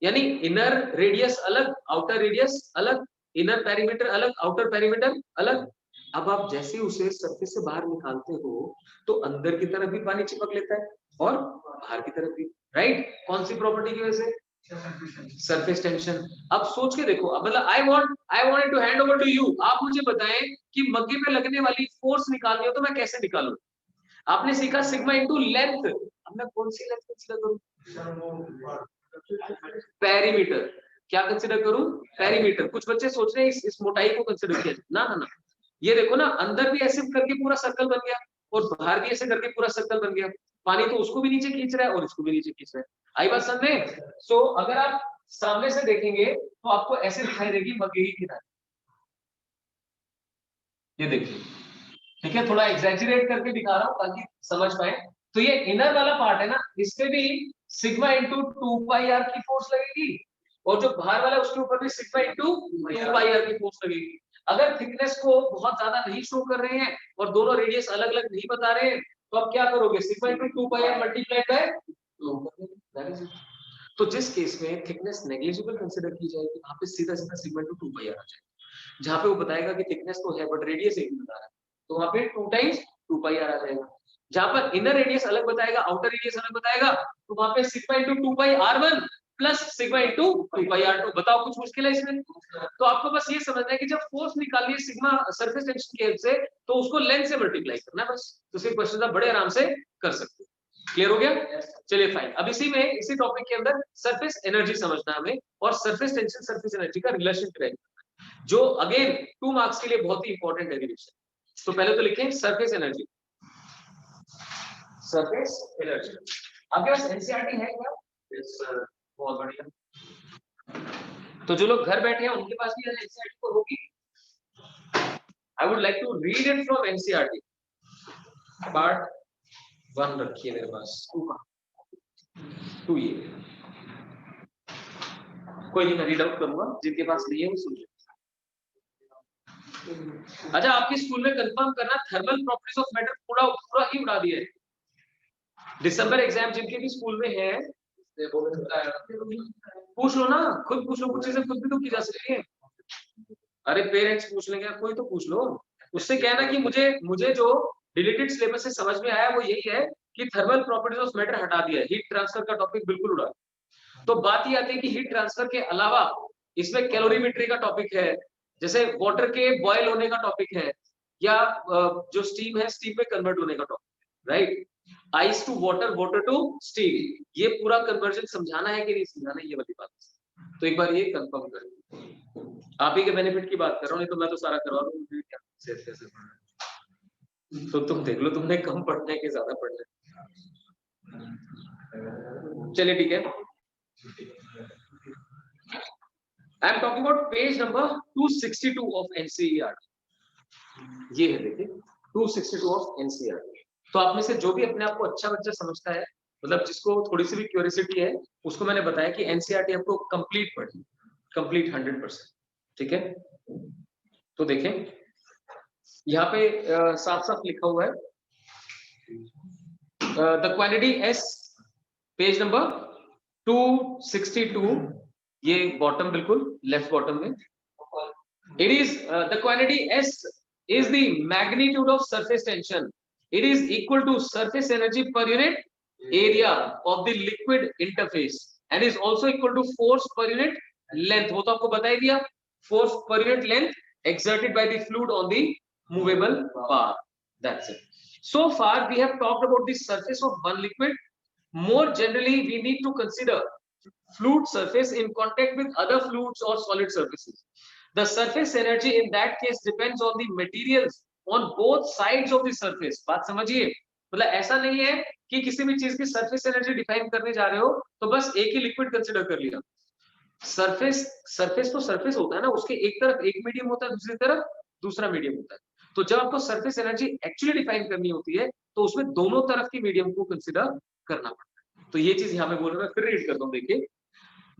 यानी इनर रेडियस अलग, आउटर रेडियस अलग, इनर पेरीमीटर अलग, आउटर पेरीमीटर अलग। अब आप जैसे उसे सरफेस से बाहर निकालते हो तो अंदर की तरफ भी पानी चिपक लेता है और बाहर की तरफ भी, राइट? कौन सी प्रॉपर्टी की वजह से? Surface tension. अब सोच के देखो, अब मतलब I wanted to hand over to you, आप मुझे बताएं कि मग्गे पे लगने वाली फोर्स निकालनी हो तो मैं कैसे निकालूं? आपने सीखा सिग्मा इनटू लेंथ, अब मैं कौन सी लेंथ कंसीडर करूं? पेरीमीटर। क्या कंसीडर करूं? पेरीमीटर। कुछ बच्चे सोच रहे हैं इस मोटाई को कंसीडर किया ना ना ना, ये देखो ना, अंदर भी ऐसे करके पूरा सर्कल बन गया और बाहर भी ऐसे करके पूरा सर्कल बन गया, पानी तो उसको भी नीचे खींच रहा है और इसको भी नीचे खींच रहा है। आई बात समझ में? सो अगर आप सामने से देखेंगे तो आपको ऐसे दिखाई देगी मग्गे की किनारे, ये देखिए, ठीक है, थोड़ा एग्जैजरेट करके दिखा रहा हूं ताकि समझ पाए। तो ये इनर वाला पार्ट है ना, इस पे भी सिग्मा इंटू 2 पाई आर की फोर्स लगेगी, और जो बाहर वाला है उसके ऊपर भी सिग्मा इंटू 2 पाई आर की फोर्स लगेगी। अगर थिकनेस को बहुत ज्यादा नहीं शो कर रहे हैं और दोनों रेडियस अलग अलग नहीं बता रहे हैं तो आप क्या करोगे? Sigma into 2 pi R multiplied by, तो जिस केस में थिकनेस नेग्लिजिबल कंसीडर की जाएगी वहां पे सीधा सीधा सिग्मा इंटू 2 पाई आर आ जाएगा। जहां पे वो बताएगा कि थिकनेस तो है बट रेडियस एक बता रहा है, तो वहां पे 2 टाइम्स 2 पाई आर आ जाएगा। जहां पर इनर रेडियस अलग बताएगा, आउटर रेडियस अलग बताएगा, तो वहां पे सिग्मा इंटू 2 पाई R1 प्लस सिग्मा इंटू 2 पाई R2। बताओ कुछ मुश्किल है इसमें? तो आपको बस ये समझना है कि जब फोर्स निकालनी है सिग्मा सरफेस टेंशन के हेल्प से तो उसको लेंथ से मल्टीप्लाई करना है बस, तो सिर्फ क्वेश्चन आप बड़े आराम से कर सकते हो। क्लियर हो गया? चलिए फाइन। अब इसी में इसी टॉपिक के अंदर सरफेस एनर्जी समझना है हमें, और सरफेस टेंशन सरफेस एनर्जी का रिलेशन करेंगे, जो अगेन 2 मार्क्स के लिए बहुत ही इंपॉर्टेंट डेरिवेशन। तो पहले तो लिखें सरफेस एनर्जी, सरफेस एनर्जी। आपके पास एनसीईआरटी है क्या? यस सर, बहुत बढ़िया। तो जो लोग घर बैठे हैं उनके पास भी एनसीईआरटी तो होगी। I would like to read it from NCERT. Part 1 रखिए मेरे पास, 2 ये कोई नहीं, मैं रीड आउट करूंगा, जिनके पास नहीं है वो सुन लो। अच्छा, आपके स्कूल में कंफर्म करना, थर्मल प्रॉपर्टीज ऑफ मैटर पूरा पूरा ही उड़ा दिया है। दिसंबर एग्जाम जिनके भी स्कूल में है पूछ लो ना, खुद पूछ लो, कुछ चीजें खुद भी तो की जा सकती है। अरे पेरेंट्स पूछ लेंगे, कोई तो पूछ लो, उससे क्या है ना कि मुझे जो डिलीटेड सिलेबस से समझ में आया वो यही है कि थर्मल प्रॉपर्टीज ऑफ मैटर हटा दिया है, हीट ट्रांसफर का टॉपिक बिल्कुल उड़ा। तो बात ये आती है कि हीट ट्रांसफर के अलावा इसमें कैलोरीमेट्री का टॉपिक है, जैसे वाटर के बॉयल होने का टॉपिक है, या जो स्टीम है स्टीम में कन्वर्ट होने का topic, right? Ice to water, water to steam, ये पूरा कन्वर्जन समझाना है कि नहीं समझाना है, ये वाली बात। तो एक बार ये कंफर्म करें। आप ही के बेनिफिट की बात कर रहा हूँ, नहीं तो मैं तो सारा करवा दूँ, कैसे पढ़ना। तो तुम देख लो, तुमने कम पढ़ना है कि ज्यादा पढ़ना है। चलिए ठीक है, I am talking about page number 262 of NCERT. ये है देखिए 262 ऑफ एनसीईआरटी। तो आप में से जो भी अपने आप को अच्छा बच्चा समझता है, मतलब जिसको थोड़ी सी भी क्यूरियोसिटी है, उसको मैंने बताया कि एनसीईआरटी आपको कंप्लीट पढ़नी, कंप्लीट 100%, ठीक है? तो देखें यहाँ पे साफ साफ लिखा हुआ है the quantity S, page number 262, ये बॉटम बिल्कुल लेफ्ट बॉटम में, it is the quantity S is the magnitude of surface tension, it is equal to surface energy per unit area of the liquid interface and is also equal to force per unit length, वो तो आपको बता ही दिया, force per unit length exerted by the fluid on the movable bar, that's it. So far we have talked about the surface of one liquid. More generally we need to consider fluid surface in contact with other fluids or solid surfaces. The surface energy in that case depends on the materials on both sides of the surface. बात समझिए, मतलब ऐसा नहीं है कि किसी भी चीज की सरफेस एनर्जी डिफाइन करने जा रहे हो तो बस एक ही लिक्विड कंसीडर कर लिया। सरफेस तो सरफेस होता है ना, उसके एक तरफ एक मीडियम होता है, दूसरी तरफ दूसरा मीडियम होता है। तो जब आपको सरफेस एनर्जी एक्चुअली डिफाइन करनी होती है तो उसमें दोनों तरफ की मीडियम को कंसीडर करना पड़ता है। तो ये चीज यहाँ पे बोल रहा हूँ, फिर रीड करता हूँ, देखिए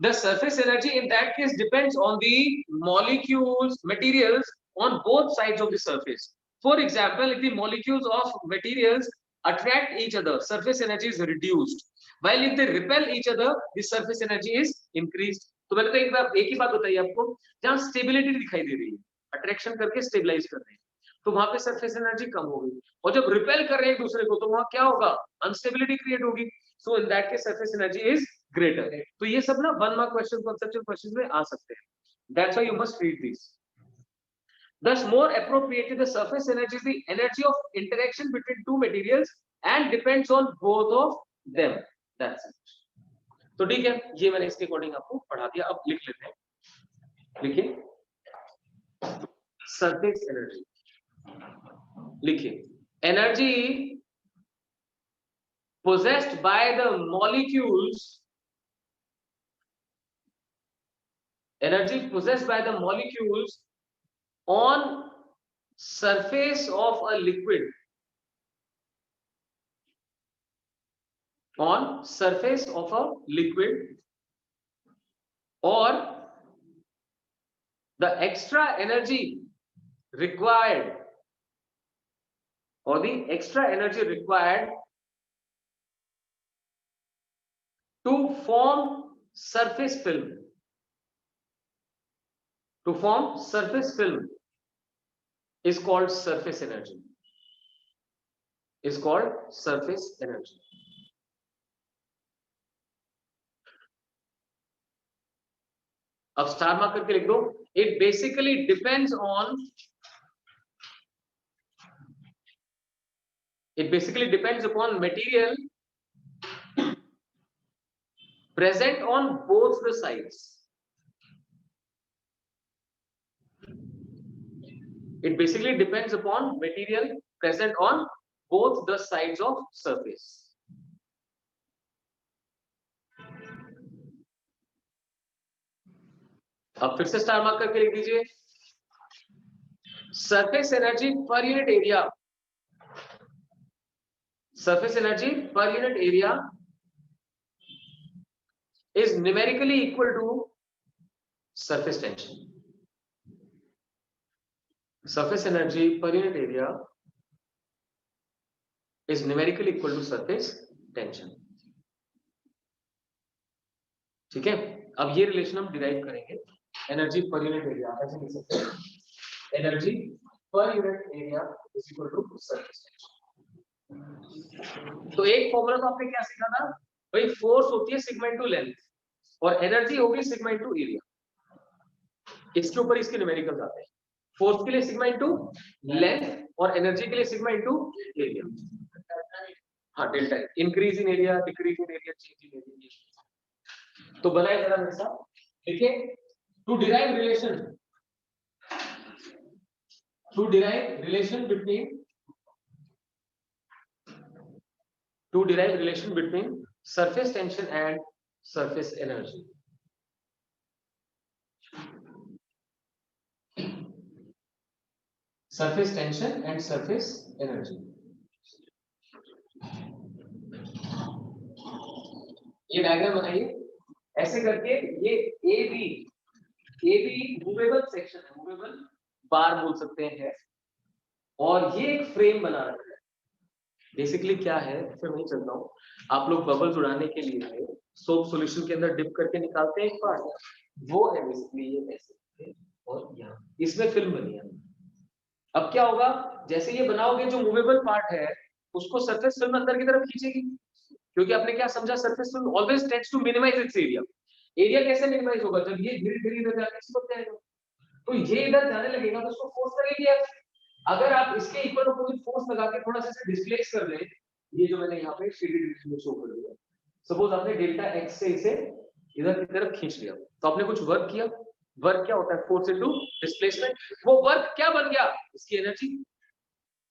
The surface energy in that case depends on the molecules, materials on both sides of the surface. For example, if the molecules of materials attract each other, surface energy is reduced, while if they repel each other, the surface energy is increased. तो मैंने तो एक ही बात बताई आपको, जहां stability दिखाई दे रही है, अट्रैक्शन करके स्टेबलाइज कर रहे हैं, तो वहां पे सरफेस एनर्जी कम होगी, और जब रिपेल कर रहे हैं एक दूसरे को तो वहां क्या होगा, अनस्टेबिलिटी क्रिएट होगी, so in that case surface energy is greater. तो ये सब ना 1 मार्क क्वेश्चन, कॉन्सेप्चुअल क्वेश्चंस में आ सकते हैं. That's why you must read this. Thus, more appropriately, the surface energy is the energy of interaction between two materials and depends on both of them. That's it. तो ठीक है, ये मैंने इसके according आपको पढ़ा दिया. अब लिख लेते हैं. लिखिए सरफेस एनर्जी. लिखिए energy possessed by the molecules. Energy possessed by the molecules on surface of a liquid, on surface of a liquid, or the extra energy required, or the extra energy required to form surface film, to form surface film is called surface energy, is called surface energy. अब star mark करके लिख दो. It basically depends on, it basically depends upon material present on both the sides. It basically depends upon material present on both the sides of surface. अब फिर से star mark करके लिख दीजिए. Surface energy per unit area, surface energy per unit area is numerically equal to surface tension. Surface energy per unit area is numerically equal to surface tension. ठीक है, अब ये रिलेशन हम डिराइव करेंगे. Energy per unit area ऐसे लिख सकते हैं, energy per unit area is equal to surface tension. तो एक फॉर्मूला तो आपने क्या सीखा था भाई, फोर्स होती है सिग्मा इनटू लेंथ और एनर्जी होगी सिग्मा इनटू एरिया. इसके ऊपर इसके न्यूमेरिकल्स आते हैं. फोर्स के लिए सिग्मा इनटू लेंथ और एनर्जी के लिए सिग्मा इनटू एरिया. हाँ, delta. Increase in area, decrease in area, change in area. तो बनाए जरा मेरे साथ. देखिए, to derive relation between surface tension and surface energy. Surface tension and surface energy. ये डायग्राम बनाइए ऐसे करके. ये AB मूवेबल सेक्शन है, मूवेबल बार बोल सकते हैं, और ये एक फ्रेम बना रखा है. बेसिकली क्या है, फिर वहीं चलता हूँ. आप लोग बबल्स उड़ाने के लिए सोप सॉल्यूशन के अंदर डिप करके निकालते हैं एक पार्ट, वो है बेसिकली ये ऐसे, और यहाँ इसमें फिल्म बनी है. अब क्या होगा, जैसे ये बनाओगे जो मूवेबल पार्ट है उसको सरफेस फिल्म अंदर की तरफ खींचेगी, क्योंकि आपने क्या समझा, surface film always tends to minimise its area. Area कैसे मिनिमाइज होगा, जब ये धीरे धीरे इधर जाके चिपक जाएगा, तो ये इधर जाने लगेगा तो उसको फोर्स लगेगी. अगर आप इसके इक्वल अपोजिट फोर्स लगा के थोड़ा सा इसे डिस्प्लेस कर ले, ये जो मैंने यहाँ पे सीधी डायरेक्शन में शो कर दिया, सपोज आपने डेल्टा एक्स से इसे इधर की तरफ खींच लिया, तो आपने कुछ वर्क किया. वर्क क्या होता है, फोर्स इनटू डिस्प्लेसमेंट. वो वर्क क्या बन गया, इसकी एनर्जी,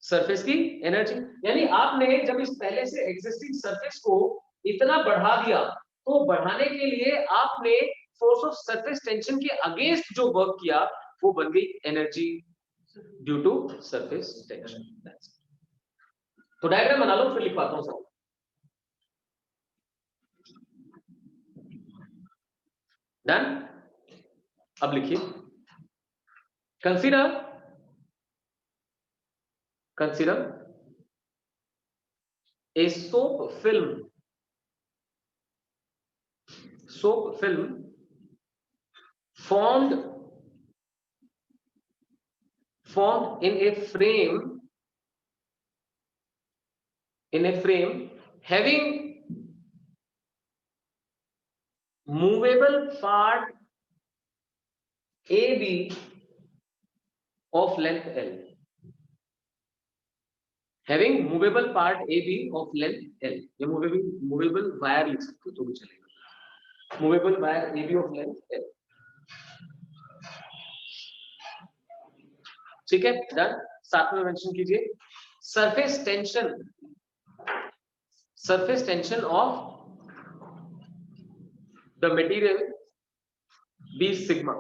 सरफेस की एनर्जी. यानी आपने जब इस पहले से एग्जिस्टिंग सरफेस को इतना बढ़ा दिया, तो बढ़ाने के लिए आपने फोर्स ऑफ सरफेस टेंशन के अगेंस्ट जो वर्क किया वो बन गई energy due to surface tension. तो डायग्राम बना लो, फिर लिखवाता हूं सब. डन। अब लिखिए consider a soap film formed in a frame having movable part AB of length L, having movable part AB of length L। ये movable वायर लिख सकते हो तो भी चलेगा, movable wire AB of length L। ठीक है, डन। साथ में मेंशन कीजिए surface tension of the material B sigma,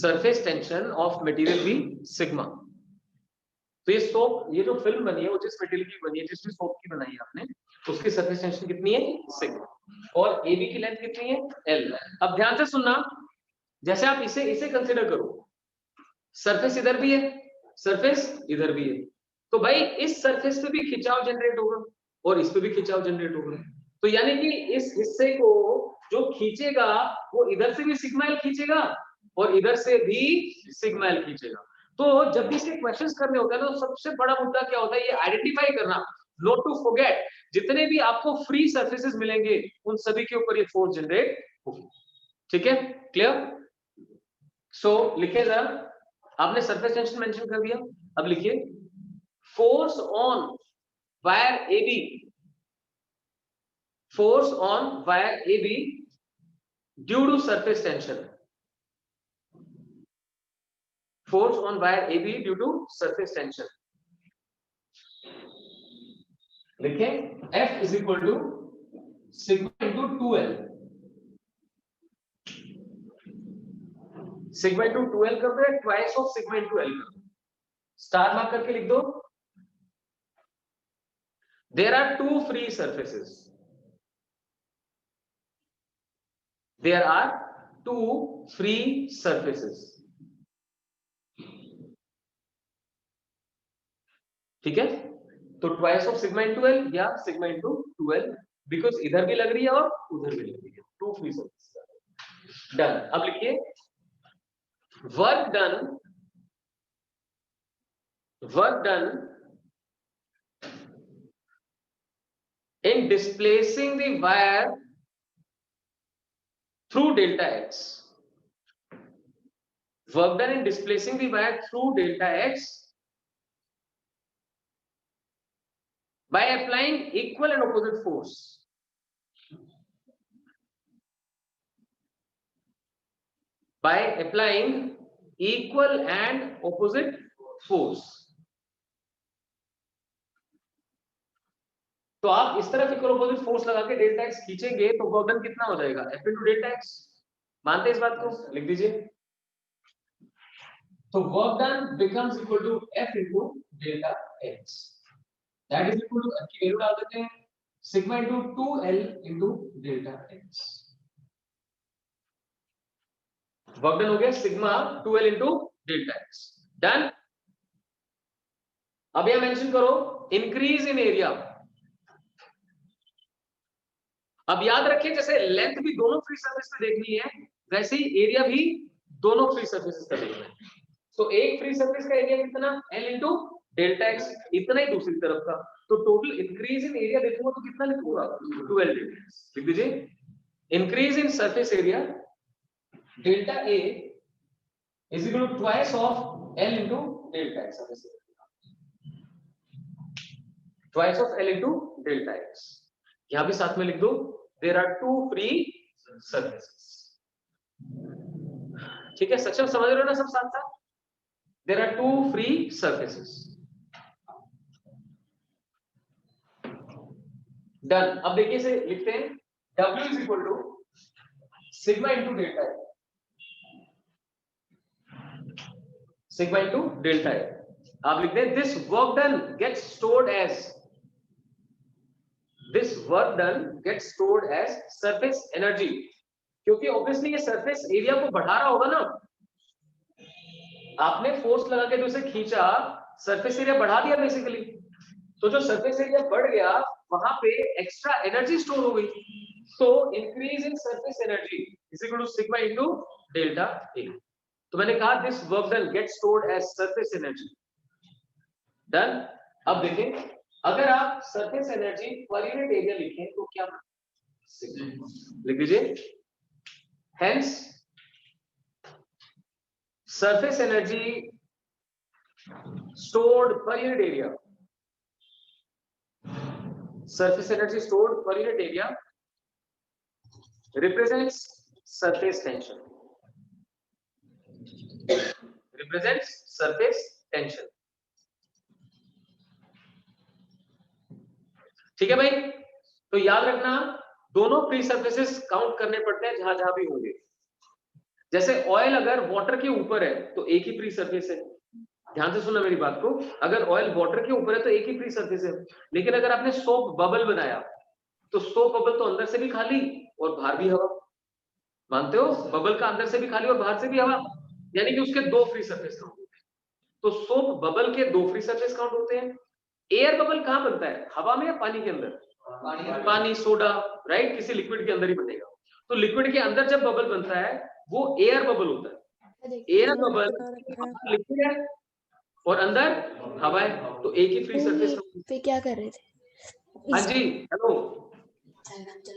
surface tension of material B sigma. तो ये सोप, ये जो फिल्म बनी है वो जिस मटेरियल की बनी है, जिस सोप की बनाई है आपने, उसकी सरफेस टेंशन कितनी है सिग्मा, और AB की लेंथ कितनी है L। अब ध्यान से सुनना, जैसे आप इसे कंसीडर करो, सरफेस इधर भी है, सरफेस इधर भी है, तो भाई इस सरफेस पे भी खिंचाव जनरेट होगा और इस पे भी खिंचाव जनरेट होगा। तो यानी कि इस हिस्से को जो खींचेगा वो इधर से भी सिग्मा L खींचेगा और इधर से भी सिग्मा L खींचेगा। तो जब भी इसके क्वेश्चंस करने होते हैं तो सबसे बड़ा मुद्दा क्या होता है, ये आइडेंटिफाई करना, नॉट टू फॉरगेट, जितने भी आपको फ्री सरफेसेस मिलेंगे उन सभी के ऊपर ये फोर्स जनरेट होगी। ठीक है, क्लियर? सो लिखिए जरा, आपने सरफेस टेंशन मेंशन कर दिया, अब लिखिए force on wire AB, force on wire AB due to surface tension, force on wire AB due to surface tension। लिखें F is equal to sigma into 2L, sigma into 2L कर दो, twice of sigma into L कर दो, star mark करके लिख दो। There are two free surfaces, there are two free surfaces। ठीक है, तो twice of sigma into L या sigma into 2L, बिकॉज इधर भी लग रही है और उधर भी लग रही है, टू फ्री सरफेस। डन। अब लिखिए work done in displacing the wire through delta x, work done in displacing the wire through delta x by applying equal and opposite force, by applying equal and opposite force। तो आप इस तरफ equal opposite force लगा के delta x खींचेंगे तो work done कितना हो जाएगा, F into डेल्टा एक्स। मानते हैं इस बात को, लिख दीजिए। तो work done becomes equal to F into delta X, that is equal to F की वैल्यू डाल देते हैं, sigma into 2L into delta X. Work done हो गया sigma 2L into delta X. Done. अब यहां मेंशन करो इंक्रीज इन एरिया। अब याद रखिए जैसे लेंथ भी दोनों फ्री सरफेस पे देखनी है, वैसे ही एरिया भी दोनों फ्री सरफेसेस का देखना है। तो एक फ्री सरफेस का एरिया कितना, L into डेल्टा एक्स, इतना ही दूसरी तरफ का, तो टोटल इंक्रीज इन एरिया देखूंगा तो कितना लिखूंगा, 12 डेल्टा एक्स। लिख दीजिए increase in surface area delta A is equal to twice of L into delta X, twice of L into delta X. यहां भी साथ में लिख दो there are two free surfaces. ठीक है, सक्षम समझ रहे हो ना सब साथ साथ? There are two free surfaces. Done. अब देखिए इसे लिखते हैं W is equal to sigma into delta है, सिग्मा इंटू डेल्टा है। आप लिखते हैं this work done gets stored as, this work done gets stored as surface energy क्योंकि ऑब्वियसली ये सरफेस एरिया को बढ़ा रहा होगा ना, आपने फोर्स लगा के जो उसे खींचा, सरफेस एरिया बढ़ा दिया बेसिकली। तो जो सरफेस एरिया बढ़ गया वहां पे एक्स्ट्रा एनर्जी स्टोर हो गई। So increase in surface energy is equal to sigma into delta A. तो मैंने कहा this work done get stored as surface energy. Done. अब देखें, अगर आप surface energy per unit area लिखें तो क्या लिख दीजिए, hence surface energy stored per unit area, surface energy stored per unit area represents surface tension, represents surface tension। ठीक है भाई, तो याद रखना दोनों फ्री सरफेसेस काउंट करने पड़ते हैं जहां जहां भी होंगे। जैसे ऑयल अगर वाटर के ऊपर है तो एक ही फ्री सरफेस है, ध्यान से सुनना मेरी बात को, अगर ऑयल वाटर के ऊपर है तो एक ही फ्री सरफेस है। लेकिन अगर आपने सोप बबल बनाया तो सोप बबल तो अंदर से भी खाली और बाहर भी हवा, मानते हो? बबल का अंदर से भी खाली और बाहर से भी हवा, यानी कि उसके दो फ्री सरफेस काउंट होते हैं। तो सोप बबल के दो फ्री सरफेस काउंट होते हैं। एयर बबल कहां बनता है, हवा में या पानी के अंदर? पानी सोडा, राइट, किसी लिक्विड के अंदर ही बनेगा। तो लिक्विड के अंदर जब बबल बनता है वो एयर बबल होता है। एयर बबल लिक्विड है और अंदर हवा है, तो एक ही फ्री सरफेस। पे क्या कर रहे थे? हाँ जी, हेलो,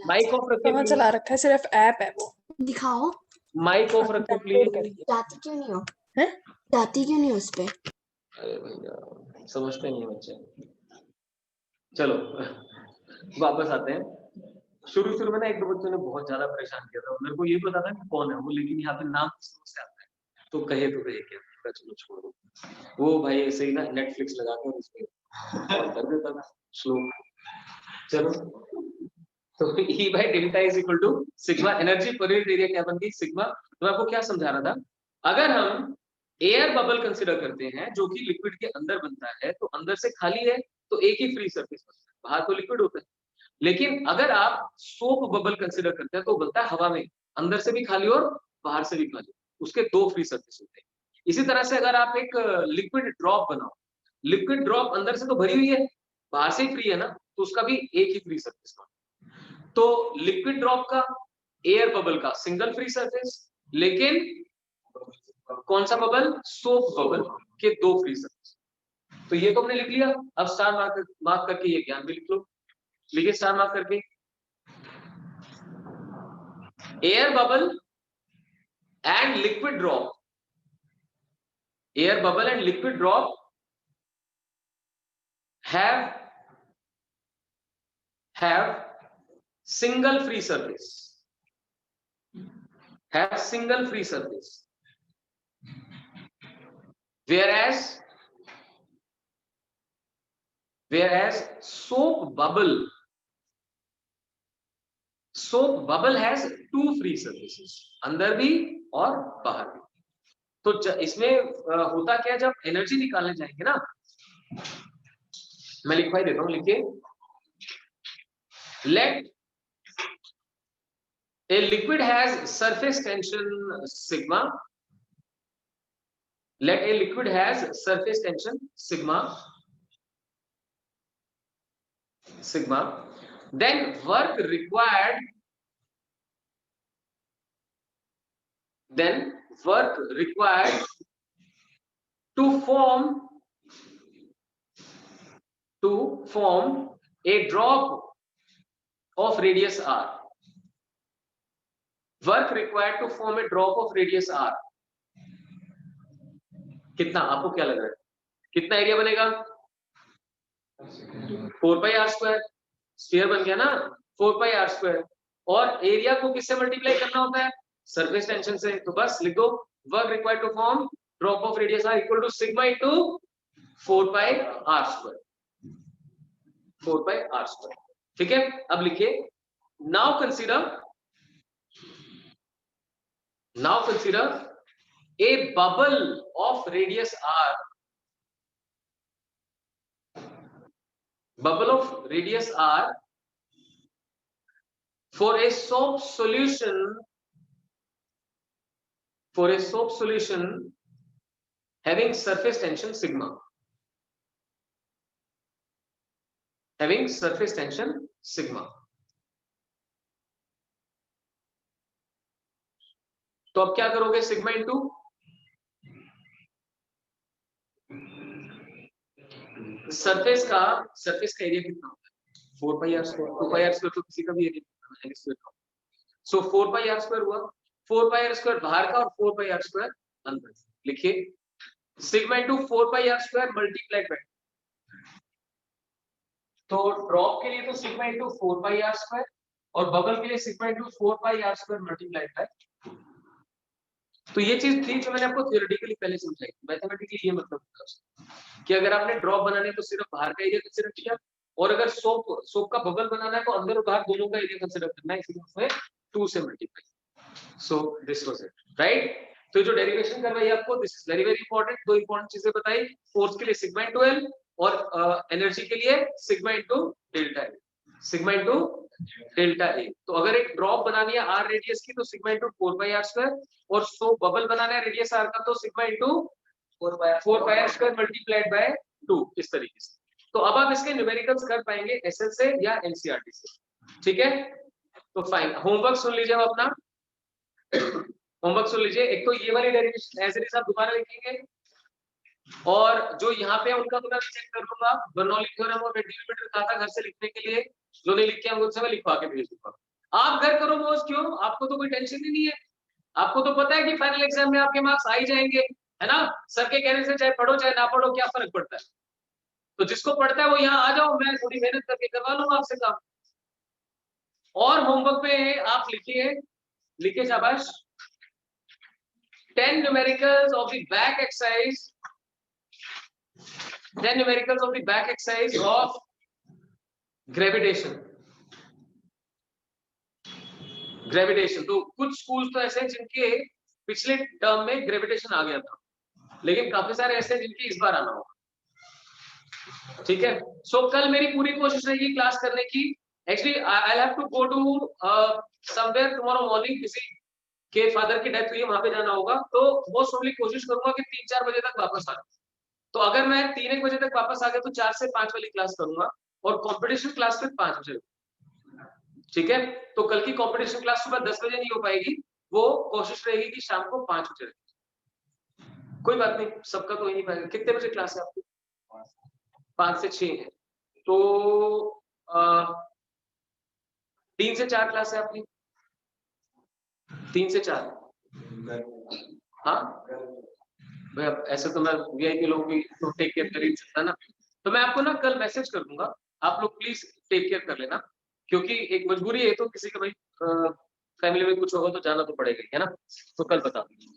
माइक ऑफ रखिए। कहाँ चला रखा है? सिर्फ ऐप है वो। दिखाओ। माइक ऑफ रखिए प्लीज। जाती क्यों नहीं हो? हैं? जाती क्यों नहीं हो उस पे? अरे भैया समझते नहीं बच्चे। चलो वापस आते हैं। शुरू में ना एक दो बच्चों ने बहुत ज्यादा परेशान किया था, मेरे को ये पता था कि कौन है वो, लेकिन यहाँ पे नाम से आता है तो कहे क्या, चलो छोड़ दो। वो भाई ऐसे ही ना नेटफ्लिक्स लगा कर उसपे और कर देता था स्लो। चलो, तो E by delta is equal to sigma, energy per unit area क्या बन गई, सिग्मा। तो मैं आपको क्या समझा रहा था, अगर हम एयर बबल कंसीडर करते हैं जो कि लिक्विड के अंदर बनता है, तो अंदर से खाली है तो एक ही फ्री सरफेस बनता है, बाहर तो लिक्विड होता है। लेकिन अगर आप सोप बबल कंसीडर करते हैं तो बनता है हवा में, अंदर से भी खाली और बाहर से भी खाली, उसके दो फ्री सरफेस होते हैं। इसी तरह से अगर आप एक लिक्विड ड्रॉप बनाओ, लिक्विड ड्रॉप अंदर से तो भरी हुई है, बाहर से ही फ्री है ना, तो उसका भी एक ही फ्री सरफेस होता है। तो लिक्विड ड्रॉप का, एयर बबल का सिंगल फ्री सरफेस, लेकिन कौन सा बबल, सोप बबल के दो फ्री सरफेस। तो ये तो हमने लिख लिया। अब स्टार मार्क करके ये ज्ञान भी लिख लो, लिखिए स्टार मार्क करके, air bubble and liquid drop, air bubble and liquid drop have single free surface, have single free surface, whereas soap bubble has two free surfaces, अंदर भी और बाहर भी। तो इसमें होता क्या है, जब एनर्जी निकालने जाएंगे ना, मैं लिखवाई देता हूं, लिखिए, let a liquid has surface tension sigma, let a liquid has surface tension sigma, then work required to form a drop of radius r, work required to form a drop of radius r। कितना, आपको क्या लग रहा है, कितना area बनेगा? 4 pi are square, sphere बन गया ना, 4 पाई आर स्क्वायर। और एरिया को किससे मल्टीप्लाई करना होता है, सरफेस टेंशन से। तो बस लिख दो, work required to form drop of radius R equal to sigma into 4 pi are square, 4 pi are square. ठीक है, अब लिखिए, now consider a bubble of radius r, bubble of radius r for a soap solution for a soap solution having surface tension sigma, having surface tension sigma. तो अब क्या करोगे, sigma into surface का area कितना होता है 4 pi are square, 2 pi are square तो किसी का भी area, so 4 pi are square हुआ, 4 पाई आर स्क्वायर बाहर का और 4 पाई आर स्क्वायर अंदर। लिखिए sigma into 4 pi are square multiplied by, तो ड्रॉप के लिए तो sigma into 4 pi are square और बबल के लिए sigma into 4 pi are square multiplied by. तो ये चीज थी जो मैंने आपको थियोरेटिकली पहले समझाई, मैथमेटिकली ये मतलब होता है कि अगर आपने ड्रॉप बनाने तो सिर्फ बाहर का एरिया कंसीडर किया, और अगर सोप का बबल बनाना है तो अंदर और बाहर दोनों का एरिया कंसीडर करना है, इसलिए उसमें 2 से multiply. So this was it, right. तो जो डेरिवेशन करवाई आपको, this is very very important. दो इंपॉर्टेंट चीजें बताई, फोर्स के लिए सिग्मा इंटू एल और एनर्जी के लिए sigma into delta L, sigma into delta A. तो अगर एक ड्रॉप बनानी है आर रेडियस की तो sigma into 4 pi are square, और सो बबल बनाना है रेडियस आर का तो sigma into 4 pi are square multiplied by 2, इस तरीके से। तो अब आप इसके न्यूमेरिकल्स कर पाएंगे एसएल से या एनसीईआरटी से, ठीक है। तो फाइन, होमवर्क सुन लीजिए अपना, होमवर्क सुन लीजिए। एक तो ये वाली डेरिवेशन एज इट इज आप दोबारा लिखेंगे, और जो यहाँ पे उनका तो मैं चेक कर लूंगा, बर्नौली थ्योरम और वेंटिलेटर कहा था घर से लिखने के लिए, जो नहीं लिख के उनसे मैं लिखवा के भेज दूंगा। आप घर करो बोझ, क्यों, आपको तो कोई टेंशन ही नहीं है, आपको तो पता है कि फाइनल एग्जाम में आपके मार्क्स आ ही जाएंगे, है ना। सर के कहने से चाहे पढ़ो चाहे ना पढ़ो क्या फर्क पड़ता है। तो जिसको पढ़ता है वो यहाँ आ जाओ, मैं थोड़ी मेहनत करके करवा लूंगा आपसे काम। और होमवर्क में आप लिखिए शाबाश, 10 numericals of the back exercise, 10 numericals of the back exercise of gravitation। तो कुछ स्कूल्स तो ऐसे हैं जिनके पिछले टर्म में ग्रेविटेशन आ गया था, लेकिन काफी सारे ऐसे हैं जिनके इस बार आना होगा, ठीक है। सो कल मेरी पूरी कोशिश रहेगी क्लास करने की। Actually I have to go to somewhere tomorrow morning, किसी के फादर की डेथ हुई है, वहां पे जाना होगा, तो वो सबली कोशिश करूंगा कि 3-4 बजे तक वापस आ जाऊं। तो अगर मैं 3-1 बजे तक वापस आ गया तो 4 से 5 वाली क्लास करूंगा, और कंपटीशन क्लास फिर 5 बजे, ठीक है। तो कल की कंपटीशन क्लास सुबह 10 बजे नहीं हो पाएगी, वो कोशिश रहेगी कि शाम को 5 बजे। कोई बात नहीं, सबका तो ही नहीं पाएगा। कितने बजे क्लास है आपकी? 5 से 6 है, तो 3 से 4 क्लास है आपकी, 3 से 4। हाँ भैया, ऐसे तो मैं वीआईपी लोगों की तो टेक केयर कर ही नहीं सकता ना, तो मैं आपको ना कल मैसेज कर दूंगा, आप लोग प्लीज टेक केयर कर लेना, क्योंकि एक मजबूरी है, तो किसी का भाई फैमिली में कुछ होगा तो जाना तो पड़ेगा, है ना। तो कल बता दूंगा।